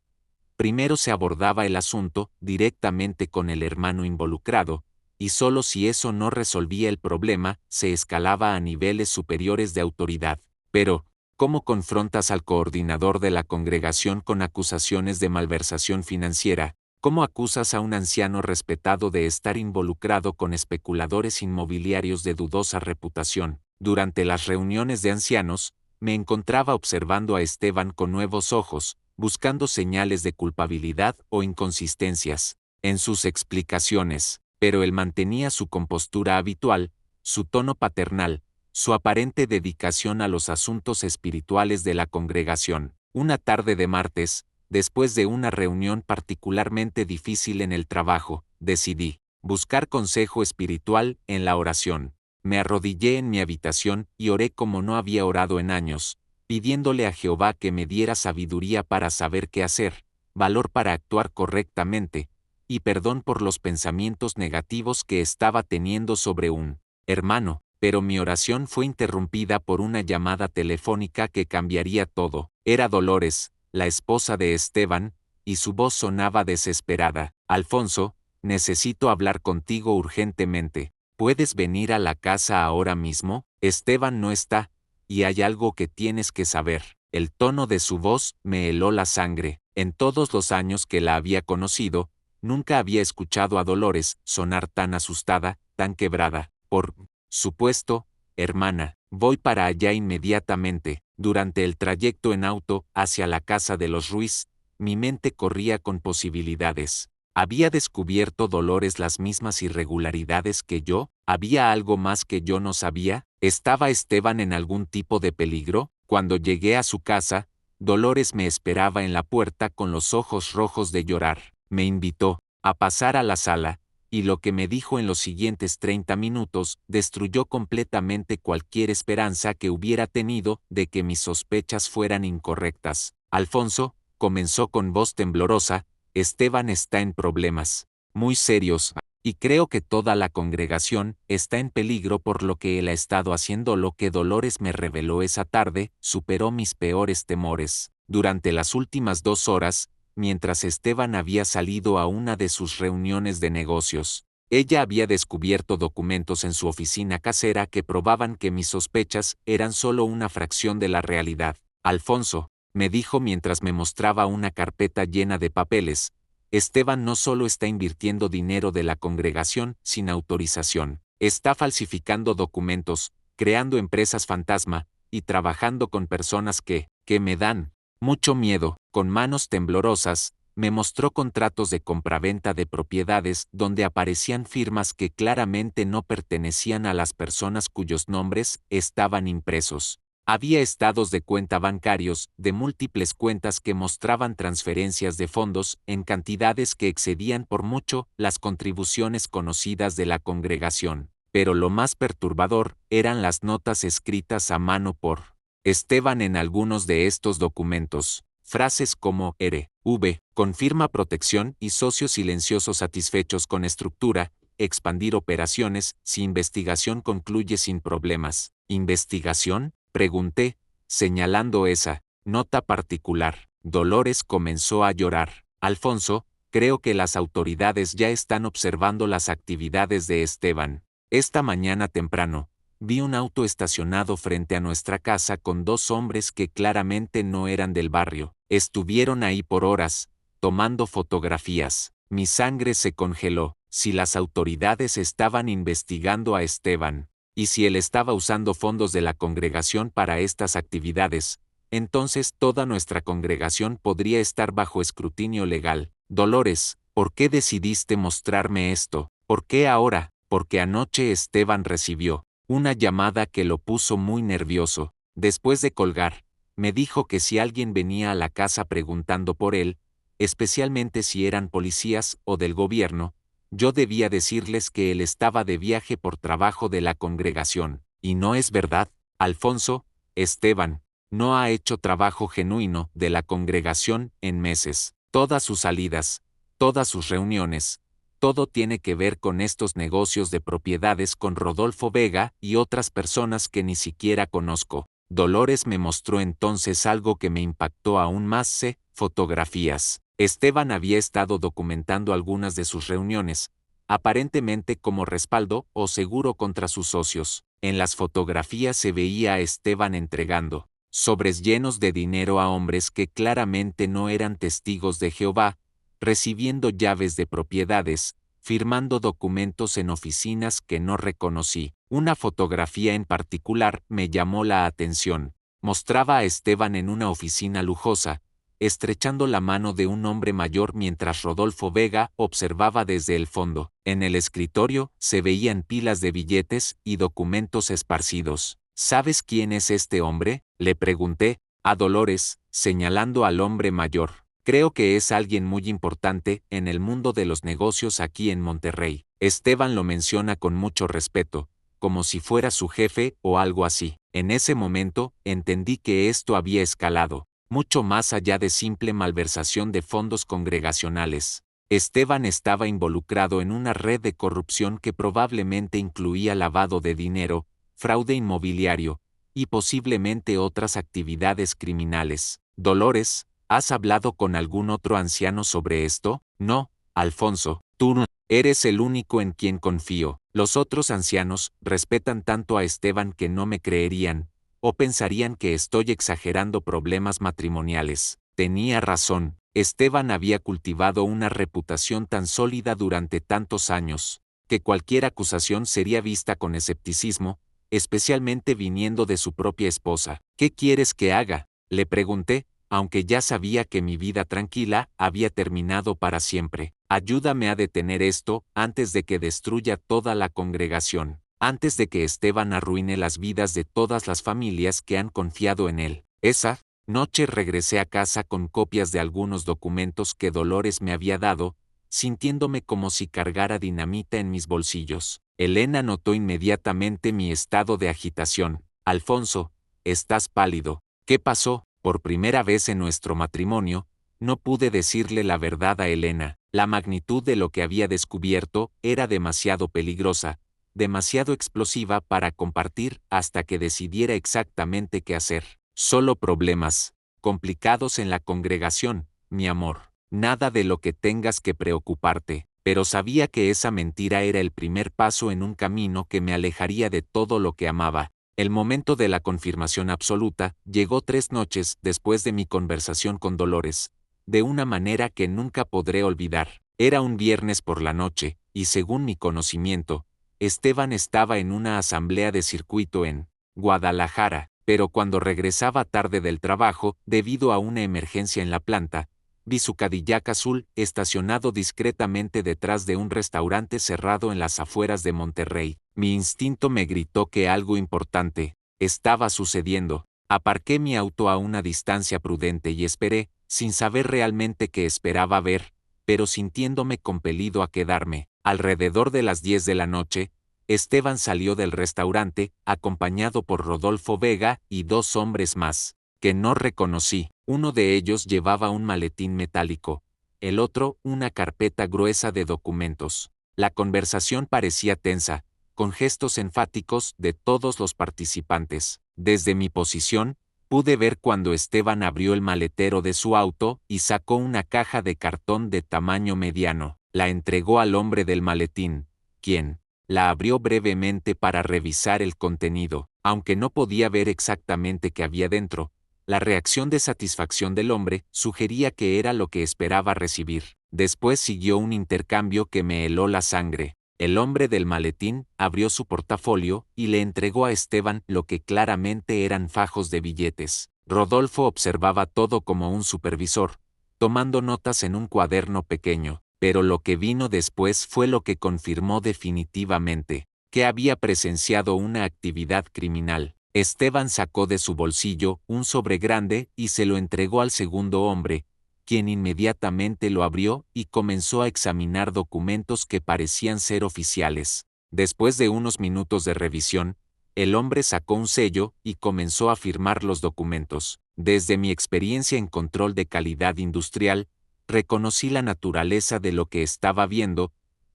Speaker 1: Primero se abordaba el asunto directamente con el hermano involucrado, y solo si eso no resolvía el problema, se escalaba a niveles superiores de autoridad. Pero, ¿cómo confrontas al coordinador de la congregación con acusaciones de malversación financiera? ¿Cómo acusas a un anciano respetado de estar involucrado con especuladores inmobiliarios de dudosa reputación? Durante las reuniones de ancianos, me encontraba observando a Esteban con nuevos ojos, buscando señales de culpabilidad o inconsistencias en sus explicaciones, pero él mantenía su compostura habitual, su tono paternal, su aparente dedicación a los asuntos espirituales de la congregación. Una tarde de martes, después de una reunión particularmente difícil en el trabajo, decidí buscar consejo espiritual en la oración. Me arrodillé en mi habitación y oré como no había orado en años, pidiéndole a Jehová que me diera sabiduría para saber qué hacer, valor para actuar correctamente, y perdón por los pensamientos negativos que estaba teniendo sobre un hermano, pero mi oración fue interrumpida por una llamada telefónica que cambiaría todo. Era Dolores, la esposa de Esteban, y su voz sonaba desesperada. Alfonso, necesito hablar contigo urgentemente. ¿Puedes venir a la casa ahora mismo? Esteban no está, y hay algo que tienes que saber. El tono de su voz me heló la sangre. En todos los años que la había conocido, nunca había escuchado a Dolores sonar tan asustada, tan quebrada. Por supuesto, hermana, voy para allá inmediatamente. Durante el trayecto en auto hacia la casa de los Ruiz, mi mente corría con posibilidades. ¿Había descubierto Dolores las mismas irregularidades que yo? ¿Había algo más que yo no sabía? ¿Estaba Esteban en algún tipo de peligro? Cuando llegué a su casa, Dolores me esperaba en la puerta con los ojos rojos de llorar. Me invitó a pasar a la sala, y lo que me dijo en los siguientes 30 minutos destruyó completamente cualquier esperanza que hubiera tenido de que mis sospechas fueran incorrectas. Alfonso, comenzó con voz temblorosa, Esteban está en problemas muy serios, y creo que toda la congregación está en peligro por lo que él ha estado haciendo. Lo que Dolores me reveló esa tarde superó mis peores temores. Durante las últimas 2 horas, mientras Esteban había salido a una de sus reuniones de negocios, ella había descubierto documentos en su oficina casera que probaban que mis sospechas eran solo una fracción de la realidad. Alfonso, me dijo mientras me mostraba una carpeta llena de papeles, Esteban no solo está invirtiendo dinero de la congregación sin autorización, está falsificando documentos, creando empresas fantasma, y trabajando con personas que me dan mucho miedo. Con manos temblorosas, me mostró contratos de compraventa de propiedades donde aparecían firmas que claramente no pertenecían a las personas cuyos nombres estaban impresos. Había estados de cuenta bancarios de múltiples cuentas que mostraban transferencias de fondos en cantidades que excedían por mucho las contribuciones conocidas de la congregación. Pero lo más perturbador eran las notas escritas a mano por Esteban en algunos de estos documentos. Frases como R.V., confirma protección y socios silenciosos satisfechos con estructura, expandir operaciones, si investigación concluye sin problemas. ¿Investigación?, pregunté, señalando esa nota particular. Dolores comenzó a llorar. Alfonso, creo que las autoridades ya están observando las actividades de Esteban. Esta mañana temprano, vi un auto estacionado frente a nuestra casa con 2 hombres que claramente no eran del barrio. Estuvieron ahí por horas, tomando fotografías. Mi sangre se congeló. Si las autoridades estaban investigando a Esteban, y si él estaba usando fondos de la congregación para estas actividades, entonces toda nuestra congregación podría estar bajo escrutinio legal. Dolores, ¿por qué decidiste mostrarme esto? ¿Por qué ahora? porque anoche Esteban recibió una llamada que lo puso muy nervioso. Después de colgar, me dijo que si alguien venía a la casa preguntando por él, especialmente si eran policías o del gobierno, yo debía decirles que él estaba de viaje por trabajo de la congregación. Y no es verdad, Alfonso. Esteban no ha hecho trabajo genuino de la congregación en meses. Todas sus salidas, todas sus reuniones, todo tiene que ver con estos negocios de propiedades con Rodolfo Vega y otras personas que ni siquiera conozco. Dolores me mostró entonces algo que me impactó aún más: fotografías. Esteban había estado documentando algunas de sus reuniones, aparentemente como respaldo o seguro contra sus socios. En las fotografías se veía a Esteban entregando sobres llenos de dinero a hombres que claramente no eran testigos de Jehová, recibiendo llaves de propiedades, firmando documentos en oficinas que no reconocí. Una fotografía en particular me llamó la atención. Mostraba a Esteban en una oficina lujosa, estrechando la mano de un hombre mayor mientras Rodolfo Vega observaba desde el fondo. En el escritorio se veían pilas de billetes y documentos esparcidos. ¿Sabes quién es este hombre?, le pregunté a Dolores, señalando al hombre mayor. Creo que es alguien muy importante en el mundo de los negocios aquí en Monterrey. Esteban lo menciona con mucho respeto, como si fuera su jefe o algo así. En ese momento, entendí que esto había escalado mucho más allá de simple malversación de fondos congregacionales. Esteban estaba involucrado en una red de corrupción que probablemente incluía lavado de dinero, fraude inmobiliario, y posiblemente otras actividades criminales. Dolores, ¿has hablado con algún otro anciano sobre esto? No, Alfonso, tú no eres el único en quien confío. Los otros ancianos respetan tanto a Esteban que no me creerían, o pensarían que estoy exagerando problemas matrimoniales. Tenía razón. Esteban había cultivado una reputación tan sólida durante tantos años, que cualquier acusación sería vista con escepticismo, especialmente viniendo de su propia esposa. ¿Qué quieres que haga?, le pregunté, aunque ya sabía que mi vida tranquila había terminado para siempre. Ayúdame a detener esto antes de que destruya toda la congregación, antes de que Esteban arruine las vidas de todas las familias que han confiado en él. Esa noche regresé a casa con copias de algunos documentos que Dolores me había dado, sintiéndome como si cargara dinamita en mis bolsillos. Elena notó inmediatamente mi estado de agitación. Alfonso, estás pálido. ¿Qué pasó? Por primera vez en nuestro matrimonio, no pude decirle la verdad a Elena. La magnitud de lo que había descubierto era demasiado peligrosa, demasiado explosiva para compartir hasta que decidiera exactamente qué hacer. Solo problemas complicados en la congregación, mi amor. Nada de lo que tengas que preocuparte. Pero sabía que esa mentira era el primer paso en un camino que me alejaría de todo lo que amaba. El momento de la confirmación absoluta llegó 3 noches después de mi conversación con Dolores, de una manera que nunca podré olvidar. Era un viernes por la noche, y según mi conocimiento, Esteban estaba en una asamblea de circuito en Guadalajara, pero cuando regresaba tarde del trabajo, debido a una emergencia en la planta, vi su Cadillac azul estacionado discretamente detrás de un restaurante cerrado en las afueras de Monterrey. Mi instinto me gritó que algo importante estaba sucediendo. Aparqué mi auto a una distancia prudente y esperé, sin saber realmente qué esperaba ver, pero sintiéndome compelido a quedarme. Alrededor de las 10 de la noche, Esteban salió del restaurante, acompañado por Rodolfo Vega y 2 hombres más, que no reconocí. Uno de ellos llevaba un maletín metálico, el otro una carpeta gruesa de documentos. La conversación parecía tensa, con gestos enfáticos de todos los participantes. Desde mi posición, pude ver cuando Esteban abrió el maletero de su auto y sacó una caja de cartón de tamaño mediano. La entregó al hombre del maletín, quien la abrió brevemente para revisar el contenido. Aunque no podía ver exactamente qué había dentro, la reacción de satisfacción del hombre sugería que era lo que esperaba recibir. Después siguió un intercambio que me heló la sangre. El hombre del maletín abrió su portafolio y le entregó a Esteban lo que claramente eran fajos de billetes. Rodolfo observaba todo como un supervisor, tomando notas en un cuaderno pequeño. Pero lo que vino después fue lo que confirmó definitivamente que había presenciado una actividad criminal. Esteban sacó de su bolsillo un sobre grande y se lo entregó al segundo hombre, quien inmediatamente lo abrió y comenzó a examinar documentos que parecían ser oficiales. Después de unos minutos de revisión, el hombre sacó un sello y comenzó a firmar los documentos. Desde mi experiencia en control de calidad industrial, reconocí la naturaleza de lo que estaba viendo: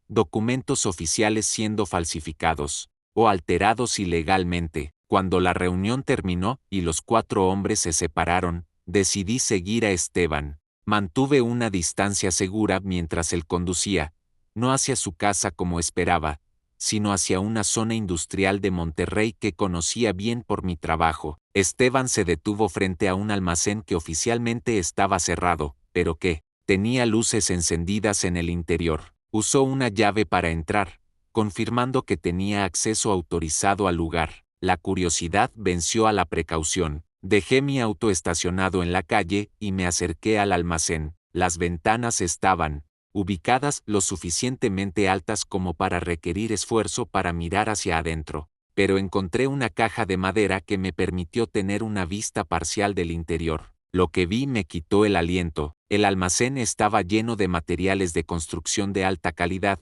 Speaker 1: documentos oficiales siendo falsificados o alterados ilegalmente. Cuando la reunión terminó y los 4 hombres se separaron, decidí seguir a Esteban. Mantuve una distancia segura mientras él conducía, no hacia su casa como esperaba, sino hacia una zona industrial de Monterrey que conocía bien por mi trabajo. Esteban se detuvo frente a un almacén que oficialmente estaba cerrado, pero que tenía luces encendidas en el interior. Usó una llave para entrar, confirmando que tenía acceso autorizado al lugar. La curiosidad venció a la precaución. Dejé mi auto estacionado en la calle y me acerqué al almacén. Las ventanas estaban ubicadas lo suficientemente altas como para requerir esfuerzo para mirar hacia adentro, pero encontré una caja de madera que me permitió tener una vista parcial del interior. Lo que vi me quitó el aliento. El almacén estaba lleno de materiales de construcción de alta calidad,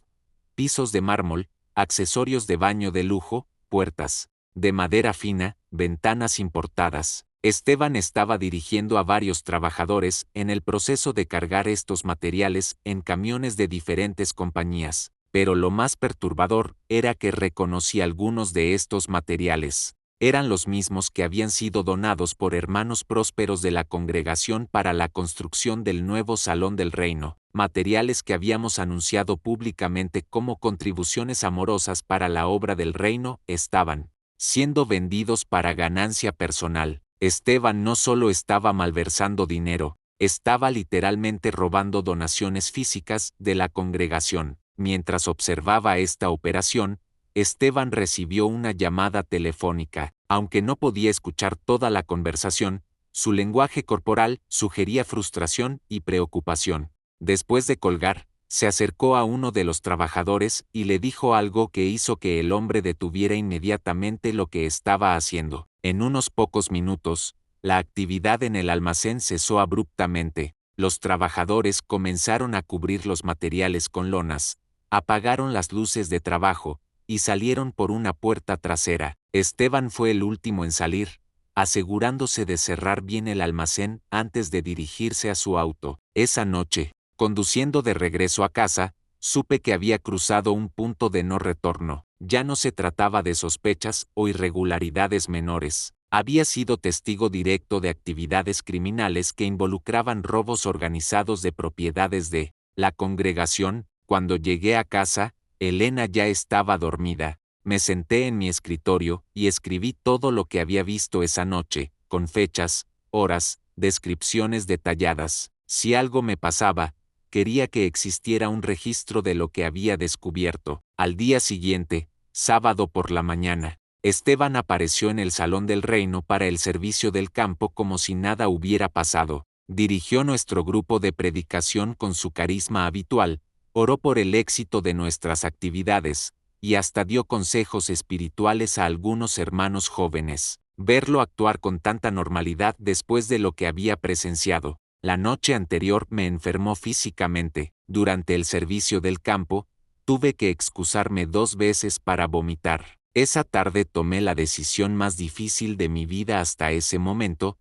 Speaker 1: pisos de mármol, accesorios de baño de lujo, puertas de madera fina, ventanas importadas. Esteban estaba dirigiendo a varios trabajadores en el proceso de cargar estos materiales en camiones de diferentes compañías, pero lo más perturbador era que reconocí algunos de estos materiales. Eran los mismos que habían sido donados por hermanos prósperos de la congregación para la construcción del nuevo Salón del Reino, materiales que habíamos anunciado públicamente como contribuciones amorosas para la obra del reino. Estaban siendo vendidos para ganancia personal. Esteban no solo estaba malversando dinero, estaba literalmente robando donaciones físicas de la congregación. Mientras observaba esta operación, Esteban recibió una llamada telefónica. Aunque no podía escuchar toda la conversación, su lenguaje corporal sugería frustración y preocupación. Después de colgar, se acercó a uno de los trabajadores y le dijo algo que hizo que el hombre detuviera inmediatamente lo que estaba haciendo. En unos pocos minutos, la actividad en el almacén cesó abruptamente. Los trabajadores comenzaron a cubrir los materiales con lonas, apagaron las luces de trabajo y salieron por una puerta trasera. Esteban fue el último en salir, asegurándose de cerrar bien el almacén antes de dirigirse a su auto. Esa noche, conduciendo de regreso a casa, supe que había cruzado un punto de no retorno. Ya no se trataba de sospechas o irregularidades menores. Había sido testigo directo de actividades criminales que involucraban robos organizados de propiedades de la congregación. Cuando llegué a casa, Elena ya estaba dormida. Me senté en mi escritorio y escribí todo lo que había visto esa noche, con fechas, horas, descripciones detalladas. Si algo me pasaba, quería que existiera un registro de lo que había descubierto. Al día siguiente, sábado por la mañana, Esteban apareció en el Salón del Reino para el servicio del campo como si nada hubiera pasado. Dirigió nuestro grupo de predicación con su carisma habitual, oró por el éxito de nuestras actividades, y hasta dio consejos espirituales a algunos hermanos jóvenes. Verlo actuar con tanta normalidad después de lo que había presenciado la noche anterior me enfermó físicamente. Durante el servicio del campo, tuve que excusarme 2 veces para vomitar. Esa tarde tomé la decisión más difícil de mi vida hasta ese momento.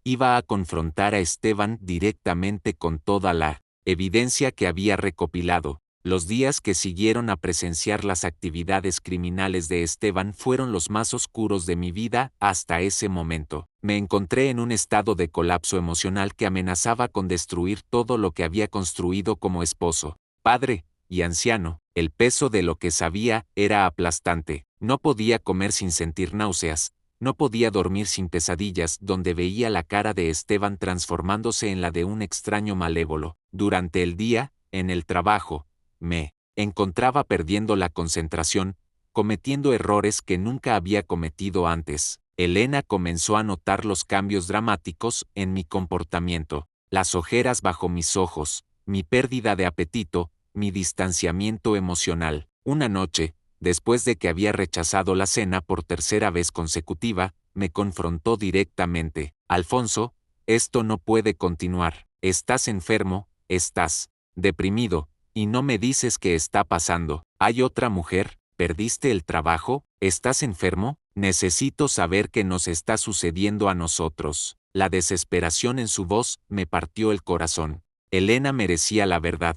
Speaker 1: Iba a confrontar a Esteban directamente con toda la evidencia que había recopilado. Los días que siguieron a presenciar las actividades criminales de Esteban fueron los más oscuros de mi vida hasta ese momento. Me encontré en un estado de colapso emocional que amenazaba con destruir todo lo que había construido como esposo, padre y anciano. El peso de lo que sabía era aplastante. No podía comer sin sentir náuseas. No podía dormir sin pesadillas donde veía la cara de Esteban transformándose en la de un extraño malévolo. Durante el día, en el trabajo, me encontraba perdiendo la concentración, cometiendo errores que nunca había cometido antes. Elena comenzó a notar los cambios dramáticos en mi comportamiento, las ojeras bajo mis ojos, mi pérdida de apetito, mi distanciamiento emocional. Una noche, después de que había rechazado la cena por tercera vez consecutiva, me confrontó directamente. Alfonso, esto no puede continuar. Estás enfermo, estás deprimido, y no me dices qué está pasando. ¿Hay otra mujer? ¿Perdiste el trabajo? ¿Estás enfermo? Necesito saber qué nos está sucediendo a nosotros. La desesperación en su voz me partió el corazón. Elena merecía la verdad.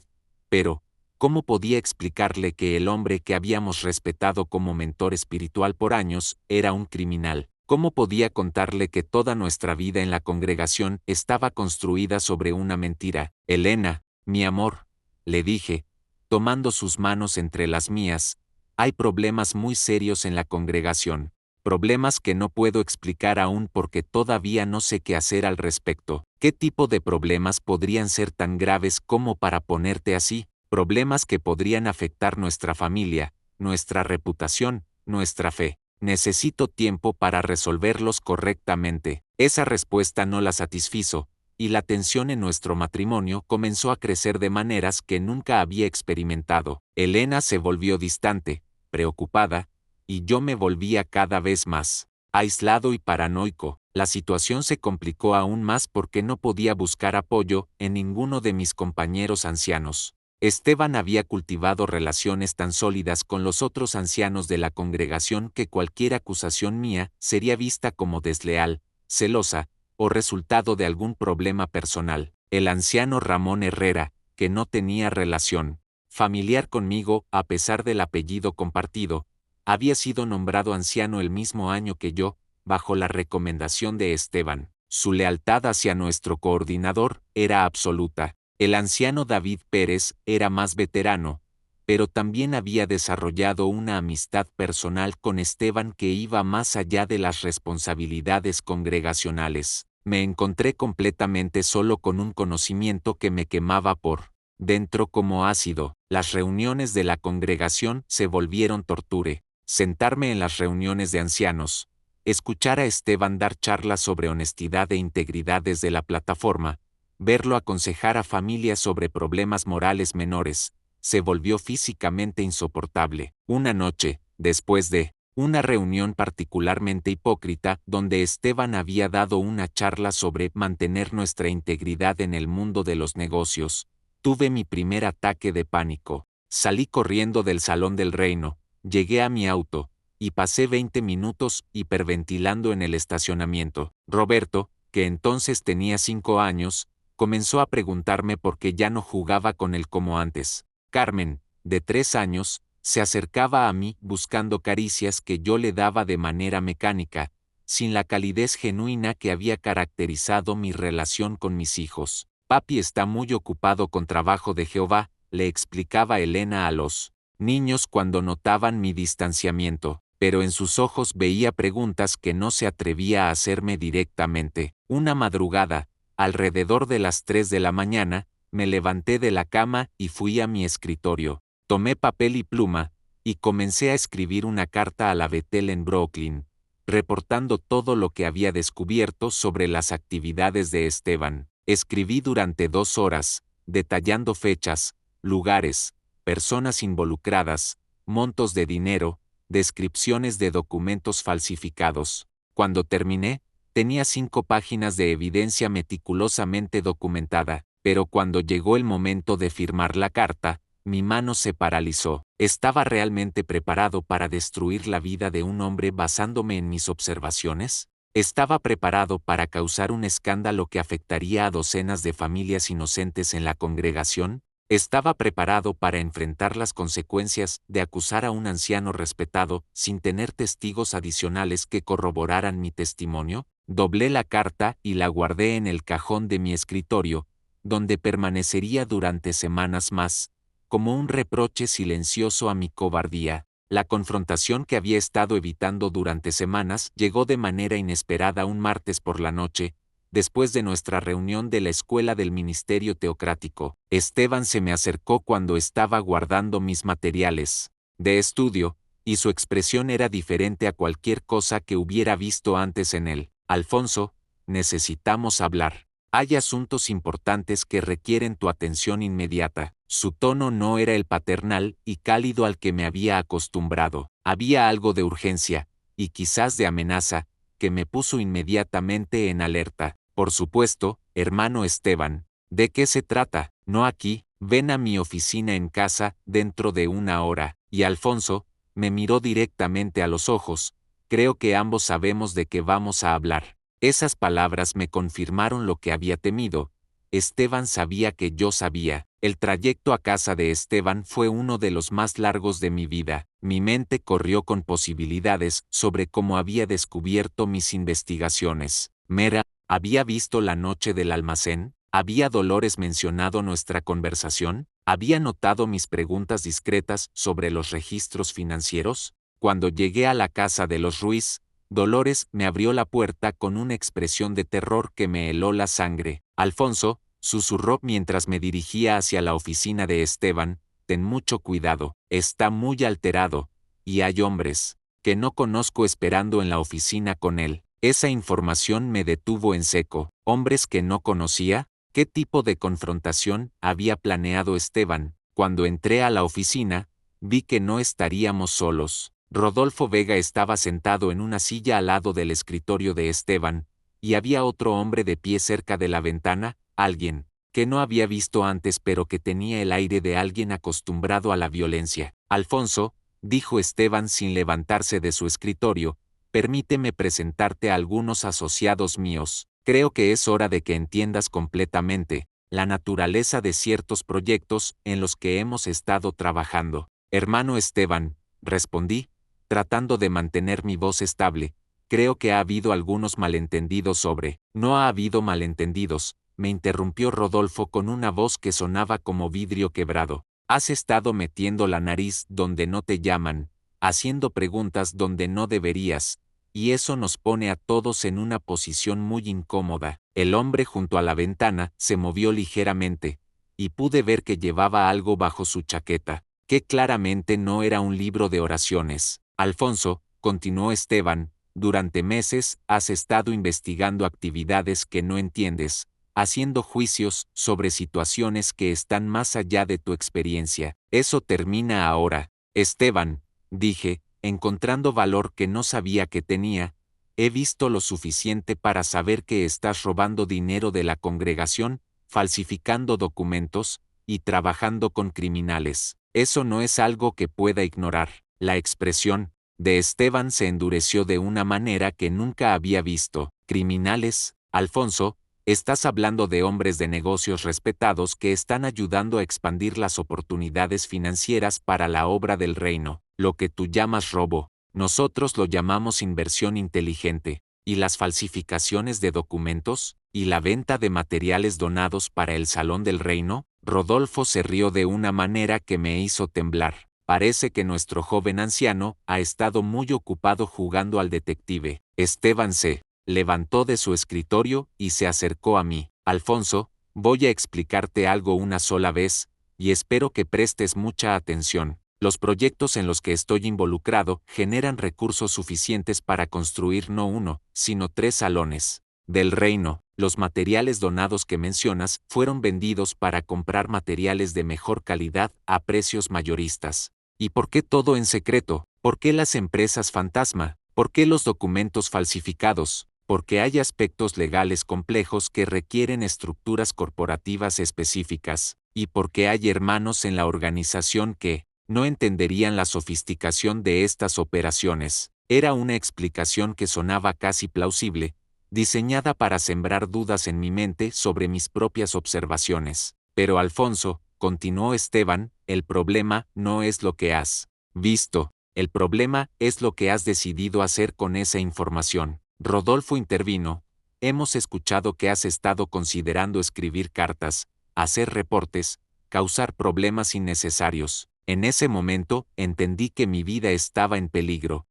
Speaker 1: Pero, ¿cómo podía explicarle que el hombre que habíamos respetado como mentor espiritual por años era un criminal? ¿Cómo podía contarle que toda nuestra vida en la congregación estaba construida sobre una mentira? Elena, mi amor, le dije, tomando sus manos entre las mías, hay problemas muy serios en la congregación. Problemas que no puedo explicar aún porque todavía no sé qué hacer al respecto. ¿Qué tipo de problemas podrían ser tan graves como para ponerte así? Problemas que podrían afectar nuestra familia, nuestra reputación, nuestra fe. Necesito tiempo para resolverlos correctamente. Esa respuesta no la satisfizo, y la tensión en nuestro matrimonio comenzó a crecer de maneras que nunca había experimentado. Elena se volvió distante, preocupada, y yo me volvía cada vez más aislado y paranoico. La situación se complicó aún más porque no podía buscar apoyo en ninguno de mis compañeros ancianos. Esteban había cultivado relaciones tan sólidas con los otros ancianos de la congregación que cualquier acusación mía sería vista como desleal, celosa, o resultado de algún problema personal. El anciano Ramón Herrera, que no tenía relación familiar conmigo a pesar del apellido compartido, había sido nombrado anciano el mismo año que yo, bajo la recomendación de Esteban. Su lealtad hacia nuestro coordinador era absoluta. El anciano David Pérez era más veterano, pero también había desarrollado una amistad personal con Esteban que iba más allá de las responsabilidades congregacionales. Me encontré completamente solo con un conocimiento que me quemaba por dentro como ácido. Las reuniones de la congregación se volvieron torture. Sentarme en las reuniones de ancianos, escuchar a Esteban dar charlas sobre honestidad e integridad desde la plataforma, verlo aconsejar a familias sobre problemas morales menores, se volvió físicamente insoportable. Una noche, después de una reunión particularmente hipócrita donde Esteban había dado una charla sobre mantener nuestra integridad en el mundo de los negocios, tuve mi primer ataque de pánico. Salí corriendo del Salón del Reino, llegué a mi auto, y pasé 20 minutos hiperventilando en el estacionamiento. Roberto, que entonces tenía 5 años, comenzó a preguntarme por qué ya no jugaba con él como antes. Carmen, de 3 años, se acercaba a mí buscando caricias que yo le daba de manera mecánica, sin la calidez genuina que había caracterizado mi relación con mis hijos. Papi está muy ocupado con trabajo de Jehová, le explicaba Elena a los niños cuando notaban mi distanciamiento, pero en sus ojos veía preguntas que no se atrevía a hacerme directamente. Una madrugada, alrededor de las 3 de la mañana, me levanté de la cama y fui a mi escritorio. Tomé papel y pluma, y comencé a escribir una carta a la Bethel en Brooklyn, reportando todo lo que había descubierto sobre las actividades de Esteban. Escribí durante 2 horas, detallando fechas, lugares, personas involucradas, montos de dinero, descripciones de documentos falsificados. Cuando terminé, tenía 5 páginas de evidencia meticulosamente documentada, pero cuando llegó el momento de firmar la carta, mi mano se paralizó. ¿Estaba realmente preparado para destruir la vida de un hombre basándome en mis observaciones? ¿Estaba preparado para causar un escándalo que afectaría a docenas de familias inocentes en la congregación? ¿Estaba preparado para enfrentar las consecuencias de acusar a un anciano respetado sin tener testigos adicionales que corroboraran mi testimonio? Doblé la carta y la guardé en el cajón de mi escritorio, donde permanecería durante semanas más, como un reproche silencioso a mi cobardía. La confrontación que había estado evitando durante semanas llegó de manera inesperada un martes por la noche, después de nuestra reunión de la escuela del ministerio teocrático. Esteban se me acercó cuando estaba guardando mis materiales de estudio, y su expresión era diferente a cualquier cosa que hubiera visto antes en él. Alfonso, necesitamos hablar. Hay asuntos importantes que requieren tu atención inmediata. Su tono no era el paternal y cálido al que me había acostumbrado. Había algo de urgencia, y quizás de amenaza, que me puso inmediatamente en alerta. Por supuesto, hermano Esteban. ¿De qué se trata? No aquí, ven a mi oficina en casa dentro de 1 hora. Y Alfonso me miró directamente a los ojos. Creo que ambos sabemos de qué vamos a hablar. Esas palabras me confirmaron lo que había temido. Esteban sabía que yo sabía. El trayecto a casa de Esteban fue uno de los más largos de mi vida. Mi mente corrió con posibilidades sobre cómo había descubierto mis investigaciones. Mera, ¿había visto la noche del almacén? ¿Había Dolores mencionado nuestra conversación? ¿Había notado mis preguntas discretas sobre los registros financieros? Cuando llegué a la casa de los Ruiz, Dolores me abrió la puerta con una expresión de terror que me heló la sangre. Alfonso, susurró mientras me dirigía hacia la oficina de Esteban, ten mucho cuidado, está muy alterado, y hay hombres que no conozco esperando en la oficina con él. Esa información me detuvo en seco. ¿Hombres que no conocía? ¿Qué tipo de confrontación había planeado Esteban? Cuando entré a la oficina, vi que no estaríamos solos. Rodolfo Vega estaba sentado en una silla al lado del escritorio de Esteban, y había otro hombre de pie cerca de la ventana, alguien que no había visto antes pero que tenía el aire de alguien acostumbrado a la violencia. Alfonso, dijo Esteban sin levantarse de su escritorio, permíteme presentarte a algunos asociados míos. Creo que es hora de que entiendas completamente la naturaleza de ciertos proyectos en los que hemos estado trabajando. Hermano Esteban, respondí, tratando de mantener mi voz estable, creo que ha habido algunos malentendidos sobre. No ha habido malentendidos, me interrumpió Rodolfo con una voz que sonaba como vidrio quebrado. Has estado metiendo la nariz donde no te llaman, haciendo preguntas donde no deberías, y eso nos pone a todos en una posición muy incómoda. El hombre junto a la ventana se movió ligeramente, y pude ver que llevaba algo bajo su chaqueta, que claramente no era un libro de oraciones. Alfonso, continuó Esteban, durante meses has estado investigando actividades que no entiendes, haciendo juicios sobre situaciones que están más allá de tu experiencia. Eso termina ahora. Esteban, dije, encontrando valor que no sabía que tenía, he visto lo suficiente para saber que estás robando dinero de la congregación, falsificando documentos, y trabajando con criminales. Eso no es algo que pueda ignorar. La expresión de Esteban se endureció de una manera que nunca había visto. ¿Criminales, Alfonso? Estás hablando de hombres de negocios respetados que están ayudando a expandir las oportunidades financieras para la obra del reino. Lo que tú llamas robo, nosotros lo llamamos inversión inteligente. ¿Y las falsificaciones de documentos? ¿Y la venta de materiales donados para el Salón del Reino? Rodolfo se rió de una manera que me hizo temblar. Parece que nuestro joven anciano ha estado muy ocupado jugando al detective. Esteban se levantó de su escritorio y se acercó a mí. Alfonso, voy a explicarte algo una sola vez, y espero que prestes mucha atención. Los proyectos en los que estoy involucrado generan recursos suficientes para construir no uno, sino 3 salones del reino. Los materiales donados que mencionas fueron vendidos para comprar materiales de mejor calidad a precios mayoristas. ¿Y por qué todo en secreto? ¿Por qué las empresas fantasma? ¿Por qué los documentos falsificados? Porque hay aspectos legales complejos que requieren estructuras corporativas específicas, y porque hay hermanos en la organización que no entenderían la sofisticación de estas operaciones. Era una explicación que sonaba casi plausible, diseñada para sembrar dudas en mi mente sobre mis propias observaciones. Pero Alfonso, continuó Esteban, el problema no es lo que has visto, el problema es lo que has decidido hacer con esa información. Rodolfo intervino, hemos escuchado que has estado considerando escribir cartas, hacer reportes, causar problemas innecesarios. En ese momento, entendí que mi vida estaba en peligro.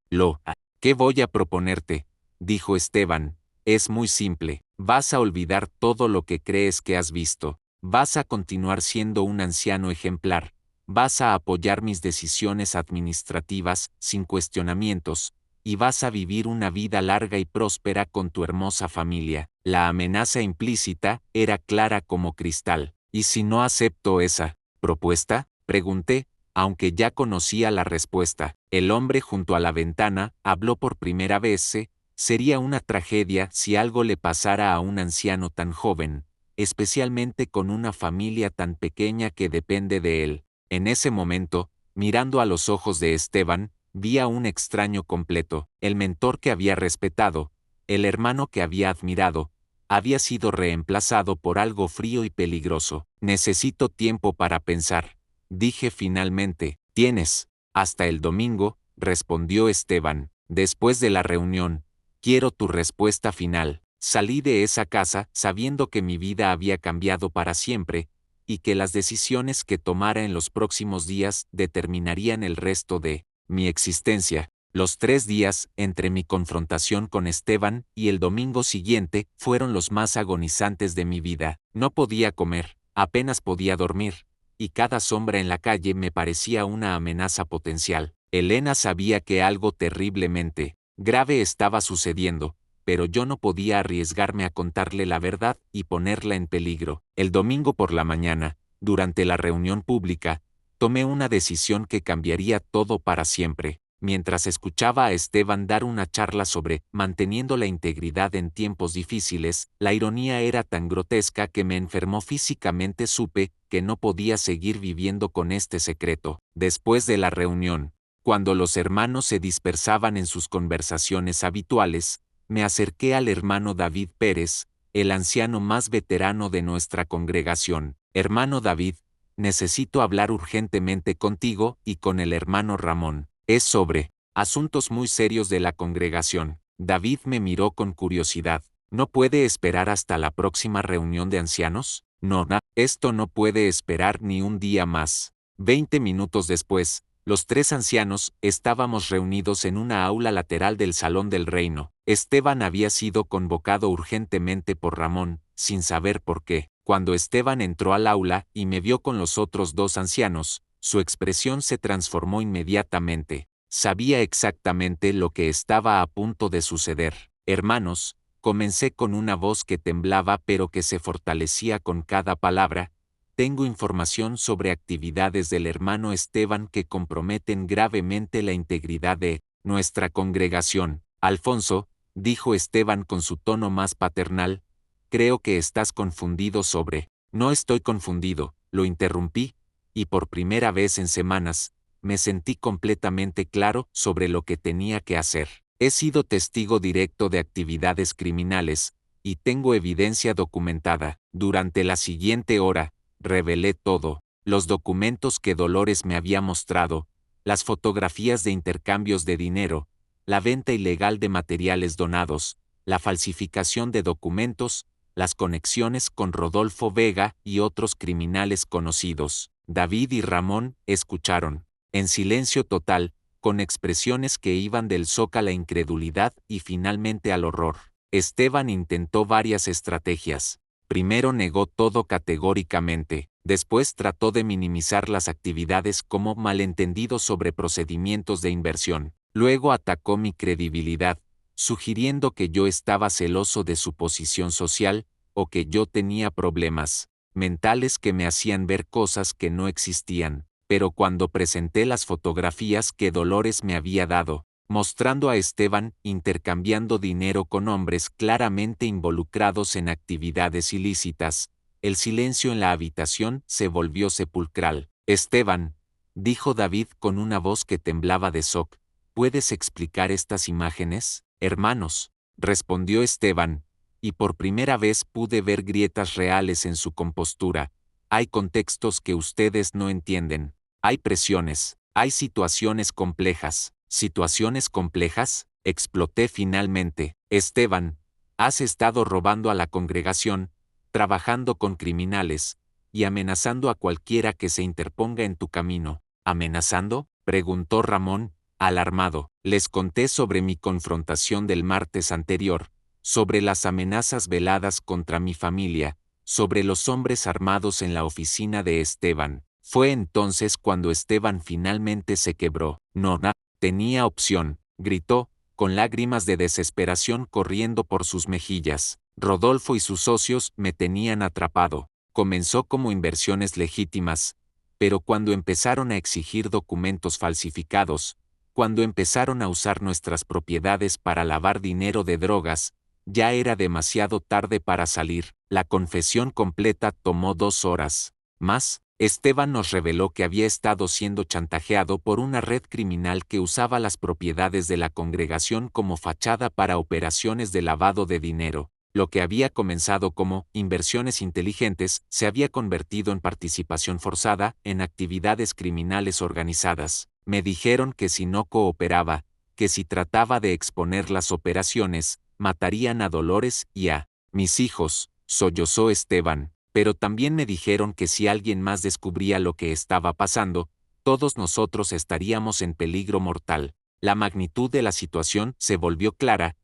Speaker 1: ¿Qué voy a proponerte? Dijo Esteban. Es muy simple. Vas a olvidar todo lo que crees que has visto. Vas a continuar siendo un anciano ejemplar. Vas a apoyar mis decisiones administrativas, sin cuestionamientos, y vas a vivir una vida larga y próspera con tu hermosa familia. La amenaza implícita era clara como cristal. ¿Y si no acepto esa ¿Propuesta?, pregunté, aunque ya conocía la respuesta. El hombre junto a la ventana habló por primera vez. Sería una tragedia si algo le pasara a un anciano tan joven, especialmente con una familia tan pequeña que depende de él. En ese momento, mirando a los ojos de Esteban, vi a un extraño completo. El mentor que había respetado, el hermano que había admirado, había sido reemplazado por algo frío y peligroso. Necesito tiempo para pensar, dije finalmente. Tienes hasta el domingo, respondió Esteban. Después de la reunión, quiero tu respuesta final. Salí de esa casa sabiendo que mi vida había cambiado para siempre, y que las decisiones que tomara en los próximos días determinarían el resto de mi existencia. Los 3 días entre mi confrontación con Esteban y el domingo siguiente fueron los más agonizantes de mi vida. No podía comer, apenas podía dormir, y cada sombra en la calle me parecía una amenaza potencial. Elena sabía que algo terriblemente grave estaba sucediendo, pero yo no podía arriesgarme a contarle la verdad y ponerla en peligro. El domingo por la mañana, durante la reunión pública, tomé una decisión que cambiaría todo para siempre. Mientras escuchaba a Esteban dar una charla sobre manteniendo la integridad en tiempos difíciles, la ironía era tan grotesca que me enfermó físicamente. Supe que no podía seguir viviendo con este secreto. Después de la reunión, cuando los hermanos se dispersaban en sus conversaciones habituales, me acerqué al hermano David Pérez, el anciano más veterano de nuestra congregación. Hermano David, necesito hablar urgentemente contigo y con el hermano Ramón. Es sobre asuntos muy serios de la congregación. David me miró con curiosidad. ¿No puede esperar hasta la próxima reunión de ancianos? No, esto no puede esperar ni un día más. 20 minutos después, los 3 ancianos estábamos reunidos en una aula lateral del Salón del Reino. Esteban había sido convocado urgentemente por Ramón, sin saber por qué. Cuando Esteban entró al aula y me vio con los otros 2 ancianos, su expresión se transformó inmediatamente. Sabía exactamente lo que estaba a punto de suceder. Hermanos, comencé con una voz que temblaba pero que se fortalecía con cada palabra. Tengo información sobre actividades del hermano Esteban que comprometen gravemente la integridad de nuestra congregación. Alfonso, dijo Esteban con su tono más paternal, creo que estás confundido sobre. No estoy confundido, lo interrumpí, y por primera vez en semanas, me sentí completamente claro sobre lo que tenía que hacer. He sido testigo directo de actividades criminales, y tengo evidencia documentada. Durante la siguiente hora, revelé todo, los documentos que Dolores me había mostrado, las fotografías de intercambios de dinero, la venta ilegal de materiales donados, la falsificación de documentos, las conexiones con Rodolfo Vega y otros criminales conocidos. David y Ramón escucharon, en silencio total, con expresiones que iban del shock a la incredulidad y finalmente al horror. Esteban intentó varias estrategias. Primero negó todo categóricamente, después trató de minimizar las actividades como malentendidos sobre procedimientos de inversión. Luego atacó mi credibilidad, sugiriendo que yo estaba celoso de su posición social, o que yo tenía problemas mentales que me hacían ver cosas que no existían. Pero cuando presenté las fotografías que Dolores me había dado, mostrando a Esteban intercambiando dinero con hombres claramente involucrados en actividades ilícitas, el silencio en la habitación se volvió sepulcral. Esteban, dijo David con una voz que temblaba de shock, ¿puedes explicar estas imágenes? Hermanos, respondió Esteban, y por primera vez pude ver grietas reales en su compostura. Hay contextos que ustedes no entienden. Hay presiones, hay situaciones complejas. ¿Situaciones complejas? Exploté finalmente. Esteban, has estado robando a la congregación, trabajando con criminales, y amenazando a cualquiera que se interponga en tu camino. ¿Amenazando?, preguntó Ramón, alarmado. Les conté sobre mi confrontación del martes anterior, sobre las amenazas veladas contra mi familia, sobre los hombres armados en la oficina de Esteban. Fue entonces cuando Esteban finalmente se quebró. No, tenía opción, gritó, con lágrimas de desesperación corriendo por sus mejillas. Rodolfo y sus socios me tenían atrapado. Comenzó como inversiones legítimas, pero cuando empezaron a exigir documentos falsificados, cuando empezaron a usar nuestras propiedades para lavar dinero de drogas, ya era demasiado tarde para salir. La confesión completa tomó 2 horas. Más, Esteban nos reveló que había estado siendo chantajeado por una red criminal que usaba las propiedades de la congregación como fachada para operaciones de lavado de dinero. Lo que había comenzado como inversiones inteligentes se había convertido en participación forzada en actividades criminales organizadas. Me dijeron que si no cooperaba, que si trataba de exponer las operaciones, matarían a Dolores y a mis hijos, sollozó Esteban, pero también me dijeron que si alguien más descubría lo que estaba pasando, todos nosotros estaríamos en peligro mortal. La magnitud de la situación se volvió clara.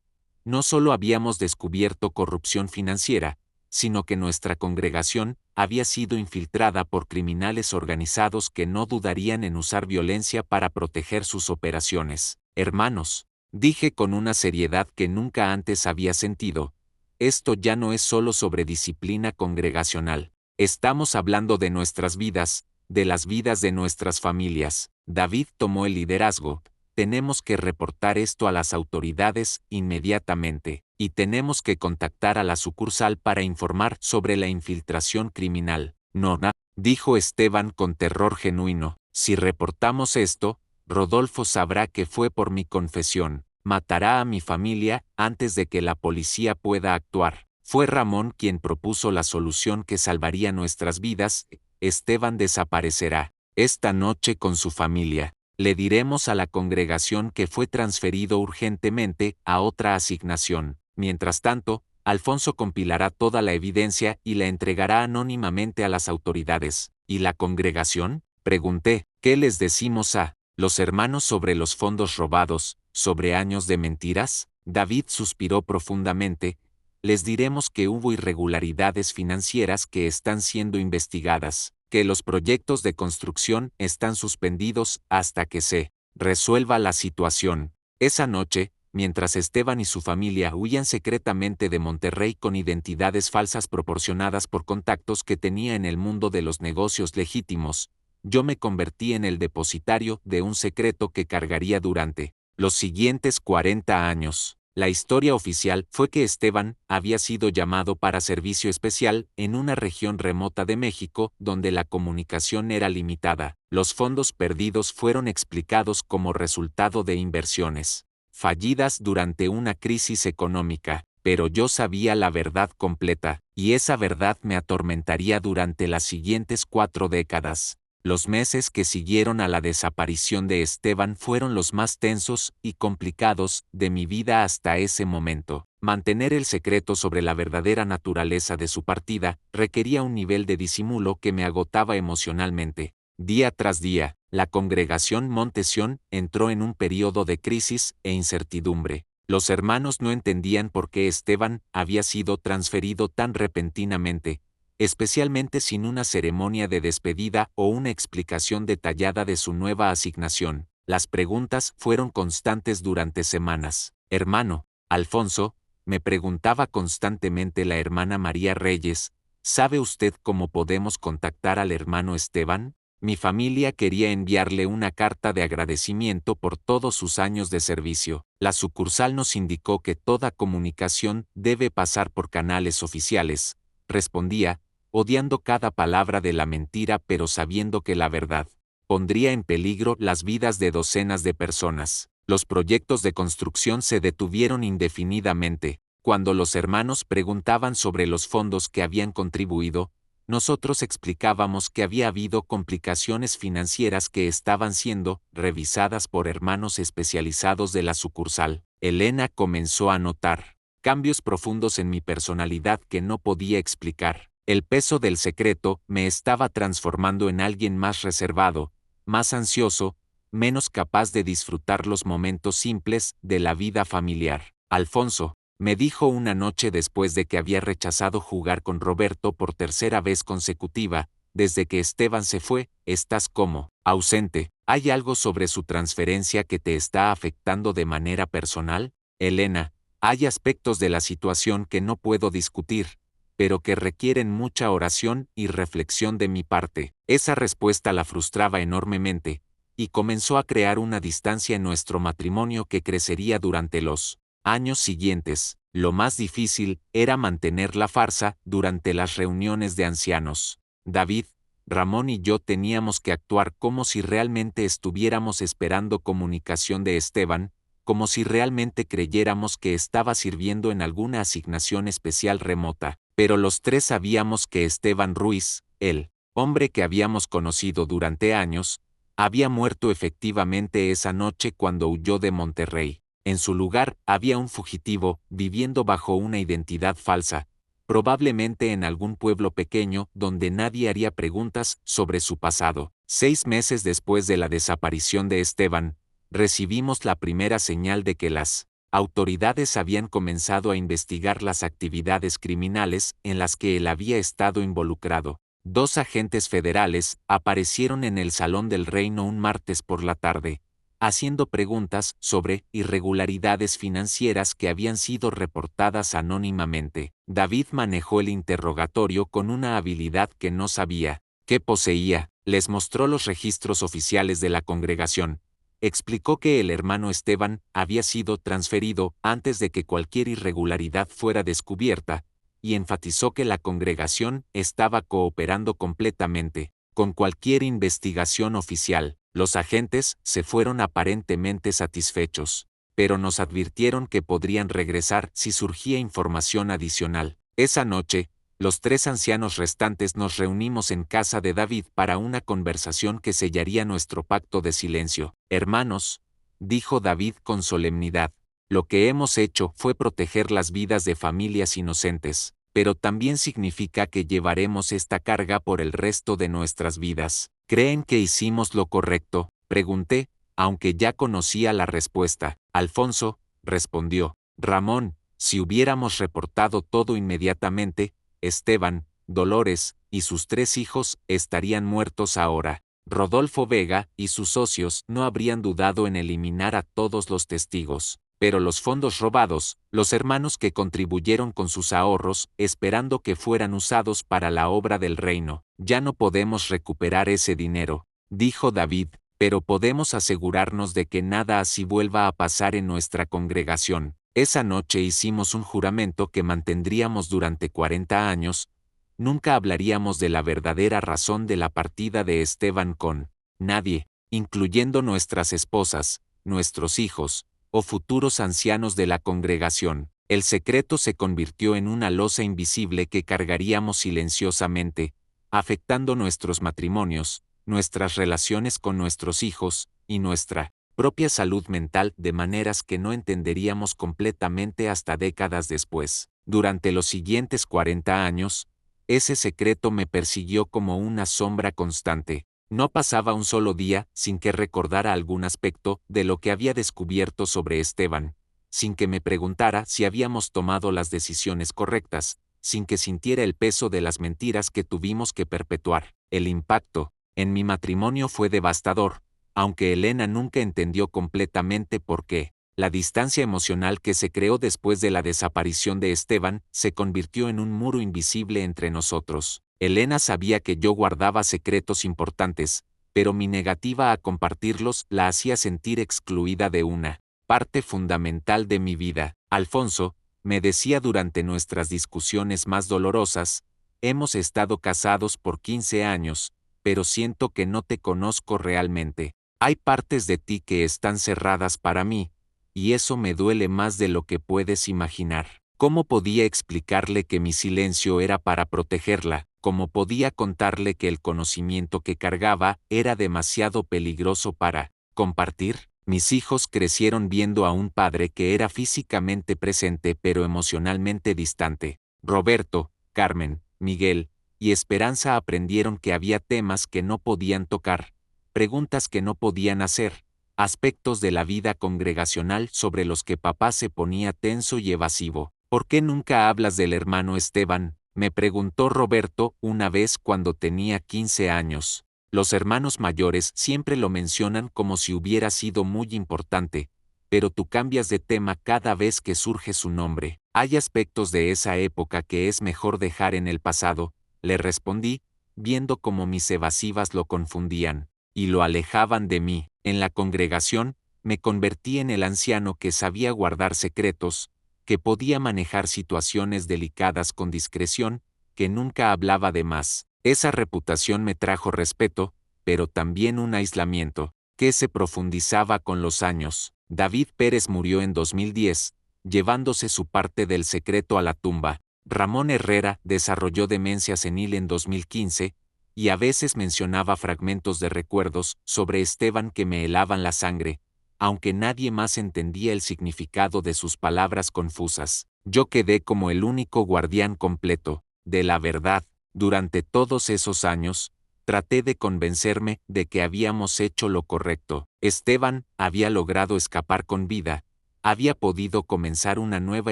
Speaker 1: No solo habíamos descubierto corrupción financiera, sino que nuestra congregación había sido infiltrada por criminales organizados que no dudarían en usar violencia para proteger sus operaciones. Hermanos, dije con una seriedad que nunca antes había sentido, esto ya no es solo sobre disciplina congregacional. Estamos hablando de nuestras vidas, de las vidas de nuestras familias. David tomó el liderazgo. Tenemos que reportar esto a las autoridades inmediatamente, y tenemos que contactar a la sucursal para informar sobre la infiltración criminal. No, dijo Esteban con terror genuino. Si reportamos esto, Rodolfo sabrá que fue por mi confesión. Matará a mi familia antes de que la policía pueda actuar. Fue Ramón quien propuso la solución que salvaría nuestras vidas. Esteban desaparecerá esta noche con su familia. Le diremos a la congregación que fue transferido urgentemente a otra asignación. Mientras tanto, Alfonso compilará toda la evidencia y la entregará anónimamente a las autoridades. ¿Y la congregación? Pregunté. ¿Qué les decimos a los hermanos sobre los fondos robados, sobre años de mentiras? David suspiró profundamente. Les diremos que hubo irregularidades financieras que están siendo investigadas, que los proyectos de construcción están suspendidos hasta que se resuelva la situación. Esa noche, mientras Esteban y su familia huían secretamente de Monterrey con identidades falsas proporcionadas por contactos que tenía en el mundo de los negocios legítimos, yo me convertí en el depositario de un secreto que cargaría durante los siguientes 40 años. La historia oficial fue que Esteban había sido llamado para servicio especial en una región remota de México donde la comunicación era limitada. Los fondos perdidos fueron explicados como resultado de inversiones fallidas durante una crisis económica, pero yo sabía la verdad completa, y esa verdad me atormentaría durante las siguientes 4 décadas. Los meses que siguieron a la desaparición de Esteban fueron los más tensos y complicados de mi vida hasta ese momento. Mantener el secreto sobre la verdadera naturaleza de su partida requería un nivel de disimulo que me agotaba emocionalmente. Día tras día, la congregación Monte Sión entró en un periodo de crisis e incertidumbre. Los hermanos no entendían por qué Esteban había sido transferido tan repentinamente, especialmente sin una ceremonia de despedida o una explicación detallada de su nueva asignación. Las preguntas fueron constantes durante semanas. Hermano, Alfonso, me preguntaba constantemente la hermana María Reyes, ¿sabe usted cómo podemos contactar al hermano Esteban? Mi familia quería enviarle una carta de agradecimiento por todos sus años de servicio. La sucursal nos indicó que toda comunicación debe pasar por canales oficiales. Respondía, odiando cada palabra de la mentira pero sabiendo que la verdad pondría en peligro las vidas de docenas de personas. Los proyectos de construcción se detuvieron indefinidamente. Cuando los hermanos preguntaban sobre los fondos que habían contribuido, nosotros explicábamos que había habido complicaciones financieras que estaban siendo revisadas por hermanos especializados de la sucursal. Elena comenzó a notar cambios profundos en mi personalidad que no podía explicar. El peso del secreto me estaba transformando en alguien más reservado, más ansioso, menos capaz de disfrutar los momentos simples de la vida familiar. Alfonso, me dijo una noche después de que había rechazado jugar con Roberto por 3ª vez consecutiva, desde que Esteban se fue, estás como ausente. ¿Hay algo sobre su transferencia que te está afectando de manera personal? Elena, hay aspectos de la situación que no puedo discutir. pero que requieren mucha oración y reflexión de mi parte. Esa respuesta la frustraba enormemente, y comenzó a crear una distancia en nuestro matrimonio que crecería durante los años siguientes. Lo más difícil era mantener la farsa durante las reuniones de ancianos. David, Ramón y yo teníamos que actuar como si realmente estuviéramos esperando comunicación de Esteban, como si realmente creyéramos que estaba sirviendo en alguna asignación especial remota. Pero los tres sabíamos que Esteban Ruiz, el hombre que habíamos conocido durante años, había muerto efectivamente esa noche cuando huyó de Monterrey. En su lugar había un fugitivo, viviendo bajo una identidad falsa, probablemente en algún pueblo pequeño donde nadie haría preguntas sobre su pasado. 6 meses después de la desaparición de Esteban, recibimos la primera señal de que las autoridades habían comenzado a investigar las actividades criminales en las que él había estado involucrado. 2 agentes federales aparecieron en el Salón del Reino un martes por la tarde, haciendo preguntas sobre irregularidades financieras que habían sido reportadas anónimamente. David manejó el interrogatorio con una habilidad que no sabía que poseía. Les mostró los registros oficiales de la congregación. Explicó que el hermano Esteban había sido transferido antes de que cualquier irregularidad fuera descubierta, y enfatizó que la congregación estaba cooperando completamente con cualquier investigación oficial. Los agentes se fueron aparentemente satisfechos, pero nos advirtieron que podrían regresar si surgía información adicional. Esa noche, los 3 ancianos restantes nos reunimos en casa de David para una conversación que sellaría nuestro pacto de silencio. Hermanos, dijo David con solemnidad, lo que hemos hecho fue proteger las vidas de familias inocentes, pero también significa que llevaremos esta carga por el resto de nuestras vidas. ¿Creen que hicimos lo correcto?, pregunté, aunque ya conocía la respuesta. Alfonso, respondió. Ramón, si hubiéramos reportado todo inmediatamente, Esteban, Dolores y sus 3 hijos estarían muertos ahora. Rodolfo Vega y sus socios no habrían dudado en eliminar a todos los testigos. Pero los fondos robados, los hermanos que contribuyeron con sus ahorros, esperando que fueran usados para la obra del reino, ya no podemos recuperar ese dinero, dijo David, pero podemos asegurarnos de que nada así vuelva a pasar en nuestra congregación. Esa noche hicimos un juramento que mantendríamos durante 40 años, nunca hablaríamos de la verdadera razón de la partida de Esteban con nadie, incluyendo nuestras esposas, nuestros hijos, o futuros ancianos de la congregación. El secreto se convirtió en una losa invisible que cargaríamos silenciosamente, afectando nuestros matrimonios, nuestras relaciones con nuestros hijos, y nuestra propia salud mental de maneras que no entenderíamos completamente hasta décadas después. Durante los siguientes 40 años, ese secreto me persiguió como una sombra constante. No pasaba un solo día sin que recordara algún aspecto de lo que había descubierto sobre Esteban, sin que me preguntara si habíamos tomado las decisiones correctas, sin que sintiera el peso de las mentiras que tuvimos que perpetuar. El impacto en mi matrimonio fue devastador, aunque Elena nunca entendió completamente por qué. La distancia emocional que se creó después de la desaparición de Esteban se convirtió en un muro invisible entre nosotros. Elena sabía que yo guardaba secretos importantes, pero mi negativa a compartirlos la hacía sentir excluida de una parte fundamental de mi vida. Alfonso, me decía durante nuestras discusiones más dolorosas, hemos estado casados por 15 años, pero siento que no te conozco realmente. Hay partes de ti que están cerradas para mí, y eso me duele más de lo que puedes imaginar. ¿Cómo podía explicarle que mi silencio era para protegerla? ¿Cómo podía contarle que el conocimiento que cargaba era demasiado peligroso para compartir? Mis hijos crecieron viendo a un padre que era físicamente presente pero emocionalmente distante. Roberto, Carmen, Miguel y Esperanza aprendieron que había temas que no podían tocar, preguntas que no podían hacer, aspectos de la vida congregacional sobre los que papá se ponía tenso y evasivo. ¿Por qué nunca hablas del hermano Esteban?, me preguntó Roberto una vez cuando tenía 15 años. Los hermanos mayores siempre lo mencionan como si hubiera sido muy importante, pero tú cambias de tema cada vez que surge su nombre. Hay aspectos de esa época que es mejor dejar en el pasado, le respondí, viendo cómo mis evasivas lo confundían y lo alejaban de mí. En la congregación, me convertí en el anciano que sabía guardar secretos, que podía manejar situaciones delicadas con discreción, que nunca hablaba de más. Esa reputación me trajo respeto, pero también un aislamiento, que se profundizaba con los años. David Pérez murió en 2010, llevándose su parte del secreto a la tumba. Ramón Herrera desarrolló demencia senil en 2015, y a veces mencionaba fragmentos de recuerdos sobre Esteban que me helaban la sangre, aunque nadie más entendía el significado de sus palabras confusas. Yo quedé como el único guardián completo de la verdad. Durante todos esos años, traté de convencerme de que habíamos hecho lo correcto. Esteban había logrado escapar con vida, había podido comenzar una nueva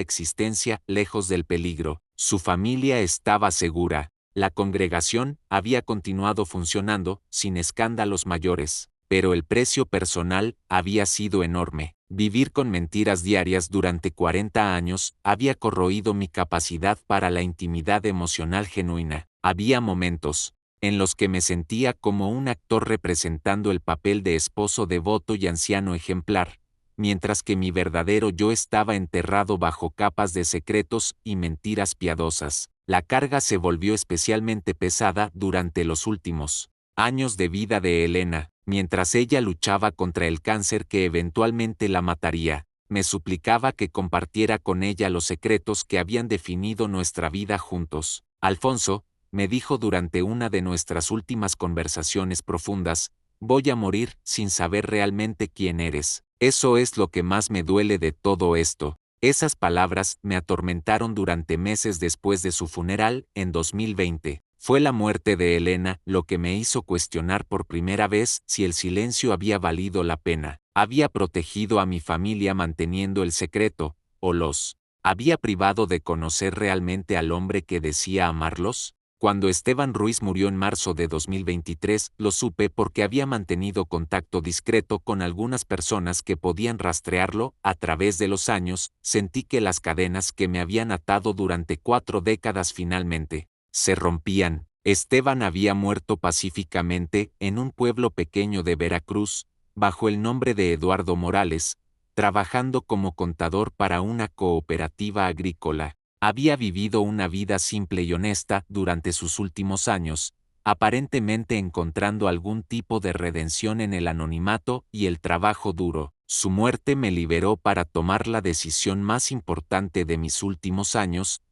Speaker 1: existencia lejos del peligro. Su familia estaba segura. La congregación había continuado funcionando sin escándalos mayores, pero el precio personal había sido enorme. Vivir con mentiras diarias durante 40 años había corroído mi capacidad para la intimidad emocional genuina. Había momentos en los que me sentía como un actor representando el papel de esposo devoto y anciano ejemplar, mientras que mi verdadero yo estaba enterrado bajo capas de secretos y mentiras piadosas. La carga se volvió especialmente pesada durante los últimos años de vida de Elena, mientras ella luchaba contra el cáncer que eventualmente la mataría. Me suplicaba que compartiera con ella los secretos que habían definido nuestra vida juntos. Alfonso, me dijo durante una de nuestras últimas conversaciones profundas, voy a morir sin saber realmente quién eres. Eso es lo que más me duele de todo esto. Esas palabras me atormentaron durante meses después de su funeral en 2020. Fue la muerte de Elena lo que me hizo cuestionar por primera vez si el silencio había valido la pena. ¿Había protegido a mi familia manteniendo el secreto, o los había privado de conocer realmente al hombre que decía amarlos? Cuando Esteban Ruiz murió en marzo de 2023, lo supe porque había mantenido contacto discreto con algunas personas que podían rastrearlo. A través de los años, sentí que las cadenas que me habían atado durante 4 décadas finalmente se rompían. Esteban había muerto pacíficamente en un pueblo pequeño de Veracruz, bajo el nombre de Eduardo Morales, trabajando como contador para una cooperativa agrícola. Había vivido una vida simple y honesta durante sus últimos años, aparentemente encontrando algún tipo de redención en el anonimato y el trabajo duro. Su muerte me liberó para tomar la decisión más importante de mis últimos años.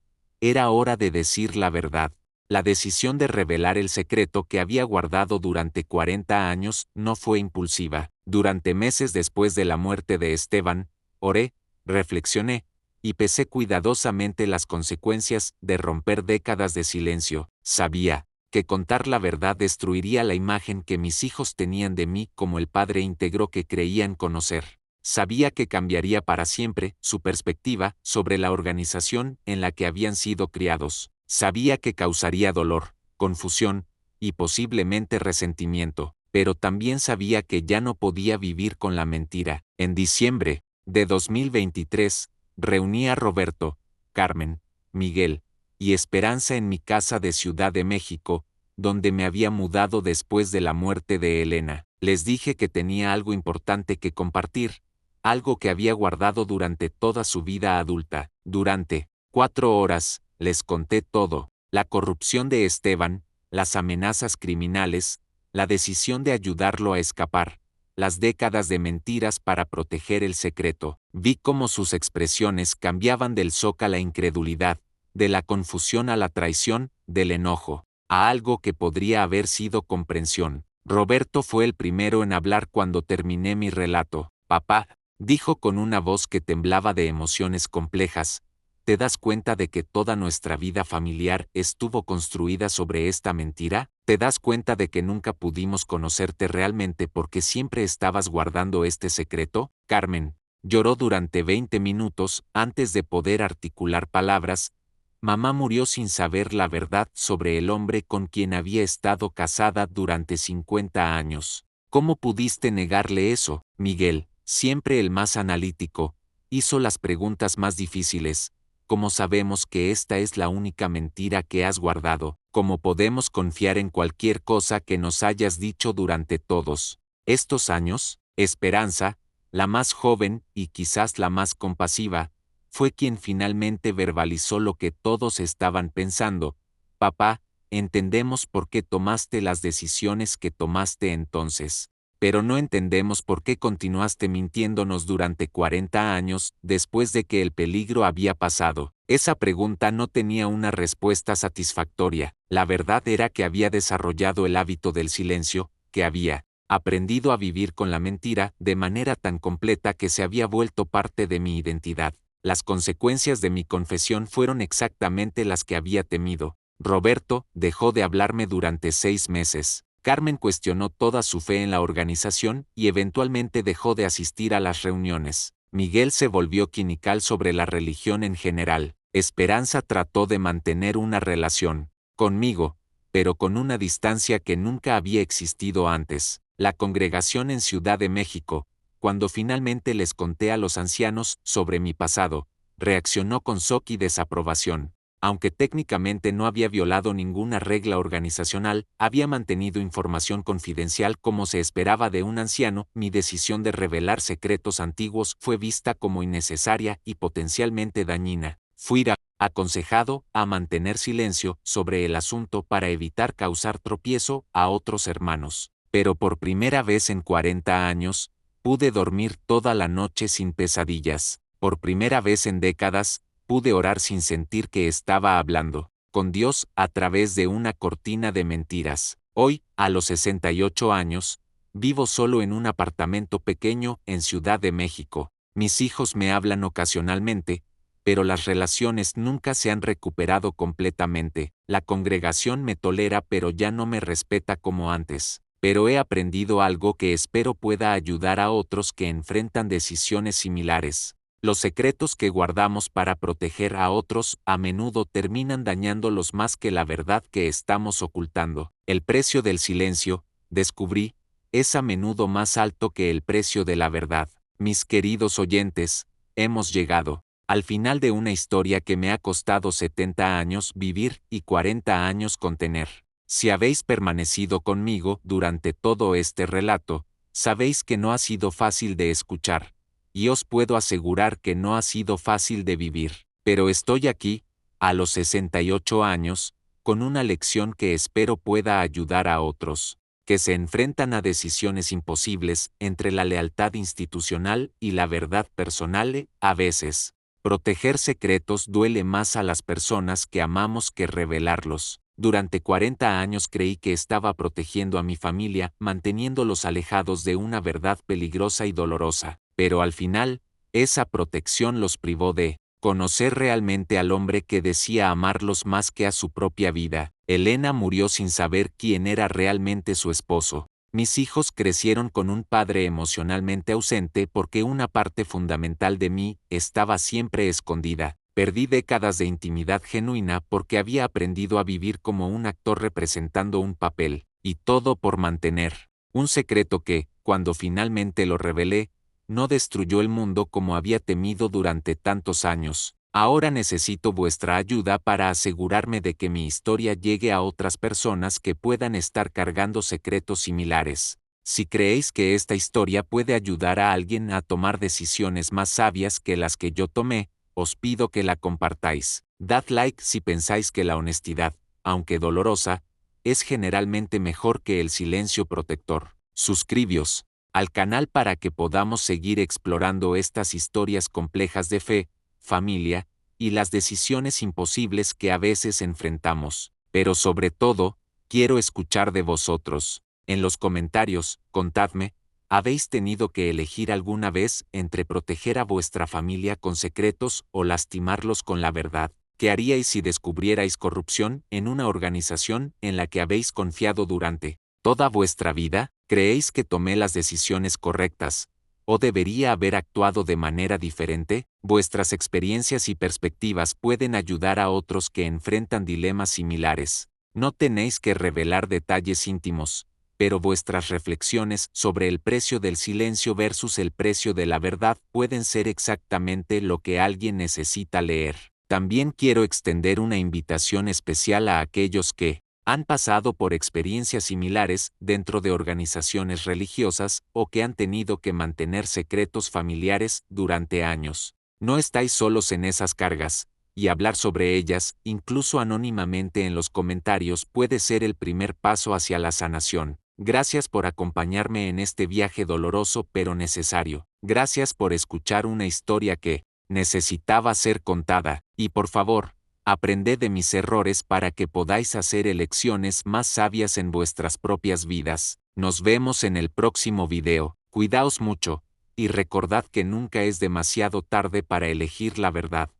Speaker 1: Era hora de decir la verdad. La decisión de revelar el secreto que había guardado durante 40 años no fue impulsiva. Durante meses después de la muerte de Esteban, oré, reflexioné, y pesé cuidadosamente las consecuencias de romper décadas de silencio. Sabía que contar la verdad destruiría la imagen que mis hijos tenían de mí como el padre íntegro que creían conocer. Sabía que cambiaría para siempre su perspectiva sobre la organización en la que habían sido criados. Sabía que causaría dolor, confusión y posiblemente resentimiento, pero también sabía que ya no podía vivir con la mentira. En diciembre de 2023, reuní a Roberto, Carmen, Miguel y Esperanza en mi casa de Ciudad de México, donde me había mudado después de la muerte de Elena. Les dije que tenía algo importante que compartir, algo que había guardado durante toda su vida adulta. Durante 4 horas, les conté todo: la corrupción de Esteban, las amenazas criminales, la decisión de ayudarlo a escapar, las décadas de mentiras para proteger el secreto. Vi cómo sus expresiones cambiaban del shock a la incredulidad, de la confusión a la traición, del enojo a algo que podría haber sido comprensión. Roberto fue el primero en hablar cuando terminé mi relato. Papá, dijo con una voz que temblaba de emociones complejas, ¿te das cuenta de que toda nuestra vida familiar estuvo construida sobre esta mentira? ¿Te das cuenta de que nunca pudimos conocerte realmente porque siempre estabas guardando este secreto? Carmen lloró durante 20 minutos antes de poder articular palabras. Mamá murió sin saber la verdad sobre el hombre con quien había estado casada durante 50 años. ¿Cómo pudiste negarle eso? Miguel, siempre el más analítico, hizo las preguntas más difíciles. ¿cómo sabemos que esta es la única mentira que has guardado? ¿Cómo podemos confiar en cualquier cosa que nos hayas dicho durante todos estos años? Esperanza, la más joven y quizás la más compasiva, fue quien finalmente verbalizó lo que todos estaban pensando. Papá, entendemos por qué tomaste las decisiones que tomaste entonces, pero no entendemos por qué continuaste mintiéndonos durante 40 años después de que el peligro había pasado. Esa pregunta no tenía una respuesta satisfactoria. La verdad era que había desarrollado el hábito del silencio, que había aprendido a vivir con la mentira de manera tan completa que se había vuelto parte de mi identidad. Las consecuencias de mi confesión fueron exactamente las que había temido. Roberto dejó de hablarme durante 6 meses. Carmen cuestionó toda su fe en la organización y eventualmente dejó de asistir a las reuniones. Miguel se volvió quinical sobre la religión en general. Esperanza trató de mantener una relación conmigo, pero con una distancia que nunca había existido antes. La congregación en Ciudad de México, cuando finalmente les conté a los ancianos sobre mi pasado, reaccionó con shock y desaprobación. Aunque técnicamente no había violado ninguna regla organizacional, había mantenido información confidencial como se esperaba de un anciano. Mi decisión de revelar secretos antiguos fue vista como innecesaria y potencialmente dañina. Fui aconsejado a mantener silencio sobre el asunto para evitar causar tropiezo a otros hermanos. Pero por primera vez en 40 años, pude dormir toda la noche sin pesadillas. Por primera vez en décadas, pude orar sin sentir que estaba hablando con Dios a través de una cortina de mentiras. Hoy, a los 68 años, vivo solo en un apartamento pequeño en Ciudad de México. Mis hijos me hablan ocasionalmente, pero las relaciones nunca se han recuperado completamente. La congregación me tolera pero ya no me respeta como antes. Pero he aprendido algo que espero pueda ayudar a otros que enfrentan decisiones similares. Los secretos que guardamos para proteger a otros a menudo terminan dañándolos más que la verdad que estamos ocultando. El precio del silencio, descubrí, es a menudo más alto que el precio de la verdad. Mis queridos oyentes, hemos llegado al final de una historia que me ha costado 70 años vivir y 40 años contener. Si habéis permanecido conmigo durante todo este relato, sabéis que no ha sido fácil de escuchar, y os puedo asegurar que no ha sido fácil de vivir. Pero estoy aquí, a los 68 años, con una lección que espero pueda ayudar a otros, que se enfrentan a decisiones imposibles entre la lealtad institucional y la verdad personal. A veces, proteger secretos duele más a las personas que amamos que revelarlos. Durante 40 años creí que estaba protegiendo a mi familia, manteniéndolos alejados de una verdad peligrosa y dolorosa, pero al final, esa protección los privó de conocer realmente al hombre que decía amarlos más que a su propia vida. Elena murió sin saber quién era realmente su esposo. Mis hijos crecieron con un padre emocionalmente ausente porque una parte fundamental de mí estaba siempre escondida. Perdí décadas de intimidad genuina porque había aprendido a vivir como un actor representando un papel, y todo por mantener un secreto que, cuando finalmente lo revelé, no destruyó el mundo como había temido durante tantos años. Ahora necesito vuestra ayuda para asegurarme de que mi historia llegue a otras personas que puedan estar cargando secretos similares. Si creéis que esta historia puede ayudar a alguien a tomar decisiones más sabias que las que yo tomé, os pido que la compartáis. Dad like si pensáis que la honestidad, aunque dolorosa, es generalmente mejor que el silencio protector. Suscribíos al canal para que podamos seguir explorando estas historias complejas de fe, familia, y las decisiones imposibles que a veces enfrentamos. Pero sobre todo, quiero escuchar de vosotros. En los comentarios, contadme, ¿habéis tenido que elegir alguna vez entre proteger a vuestra familia con secretos o lastimarlos con la verdad? ¿Qué haríais si descubrierais corrupción en una organización en la que habéis confiado durante toda vuestra vida? ¿Creéis que tomé las decisiones correctas, o debería haber actuado de manera diferente? Vuestras experiencias y perspectivas pueden ayudar a otros que enfrentan dilemas similares. No tenéis que revelar detalles íntimos, pero vuestras reflexiones sobre el precio del silencio versus el precio de la verdad pueden ser exactamente lo que alguien necesita leer. También quiero extender una invitación especial a aquellos que han pasado por experiencias similares dentro de organizaciones religiosas o que han tenido que mantener secretos familiares durante años. No estáis solos en esas cargas, y hablar sobre ellas, incluso anónimamente en los comentarios, puede ser el primer paso hacia la sanación. Gracias por acompañarme en este viaje doloroso pero necesario. Gracias por escuchar una historia que necesitaba ser contada, y por favor, aprended de mis errores para que podáis hacer elecciones más sabias en vuestras propias vidas. Nos vemos en el próximo video. Cuidaos mucho, y recordad que nunca es demasiado tarde para elegir la verdad.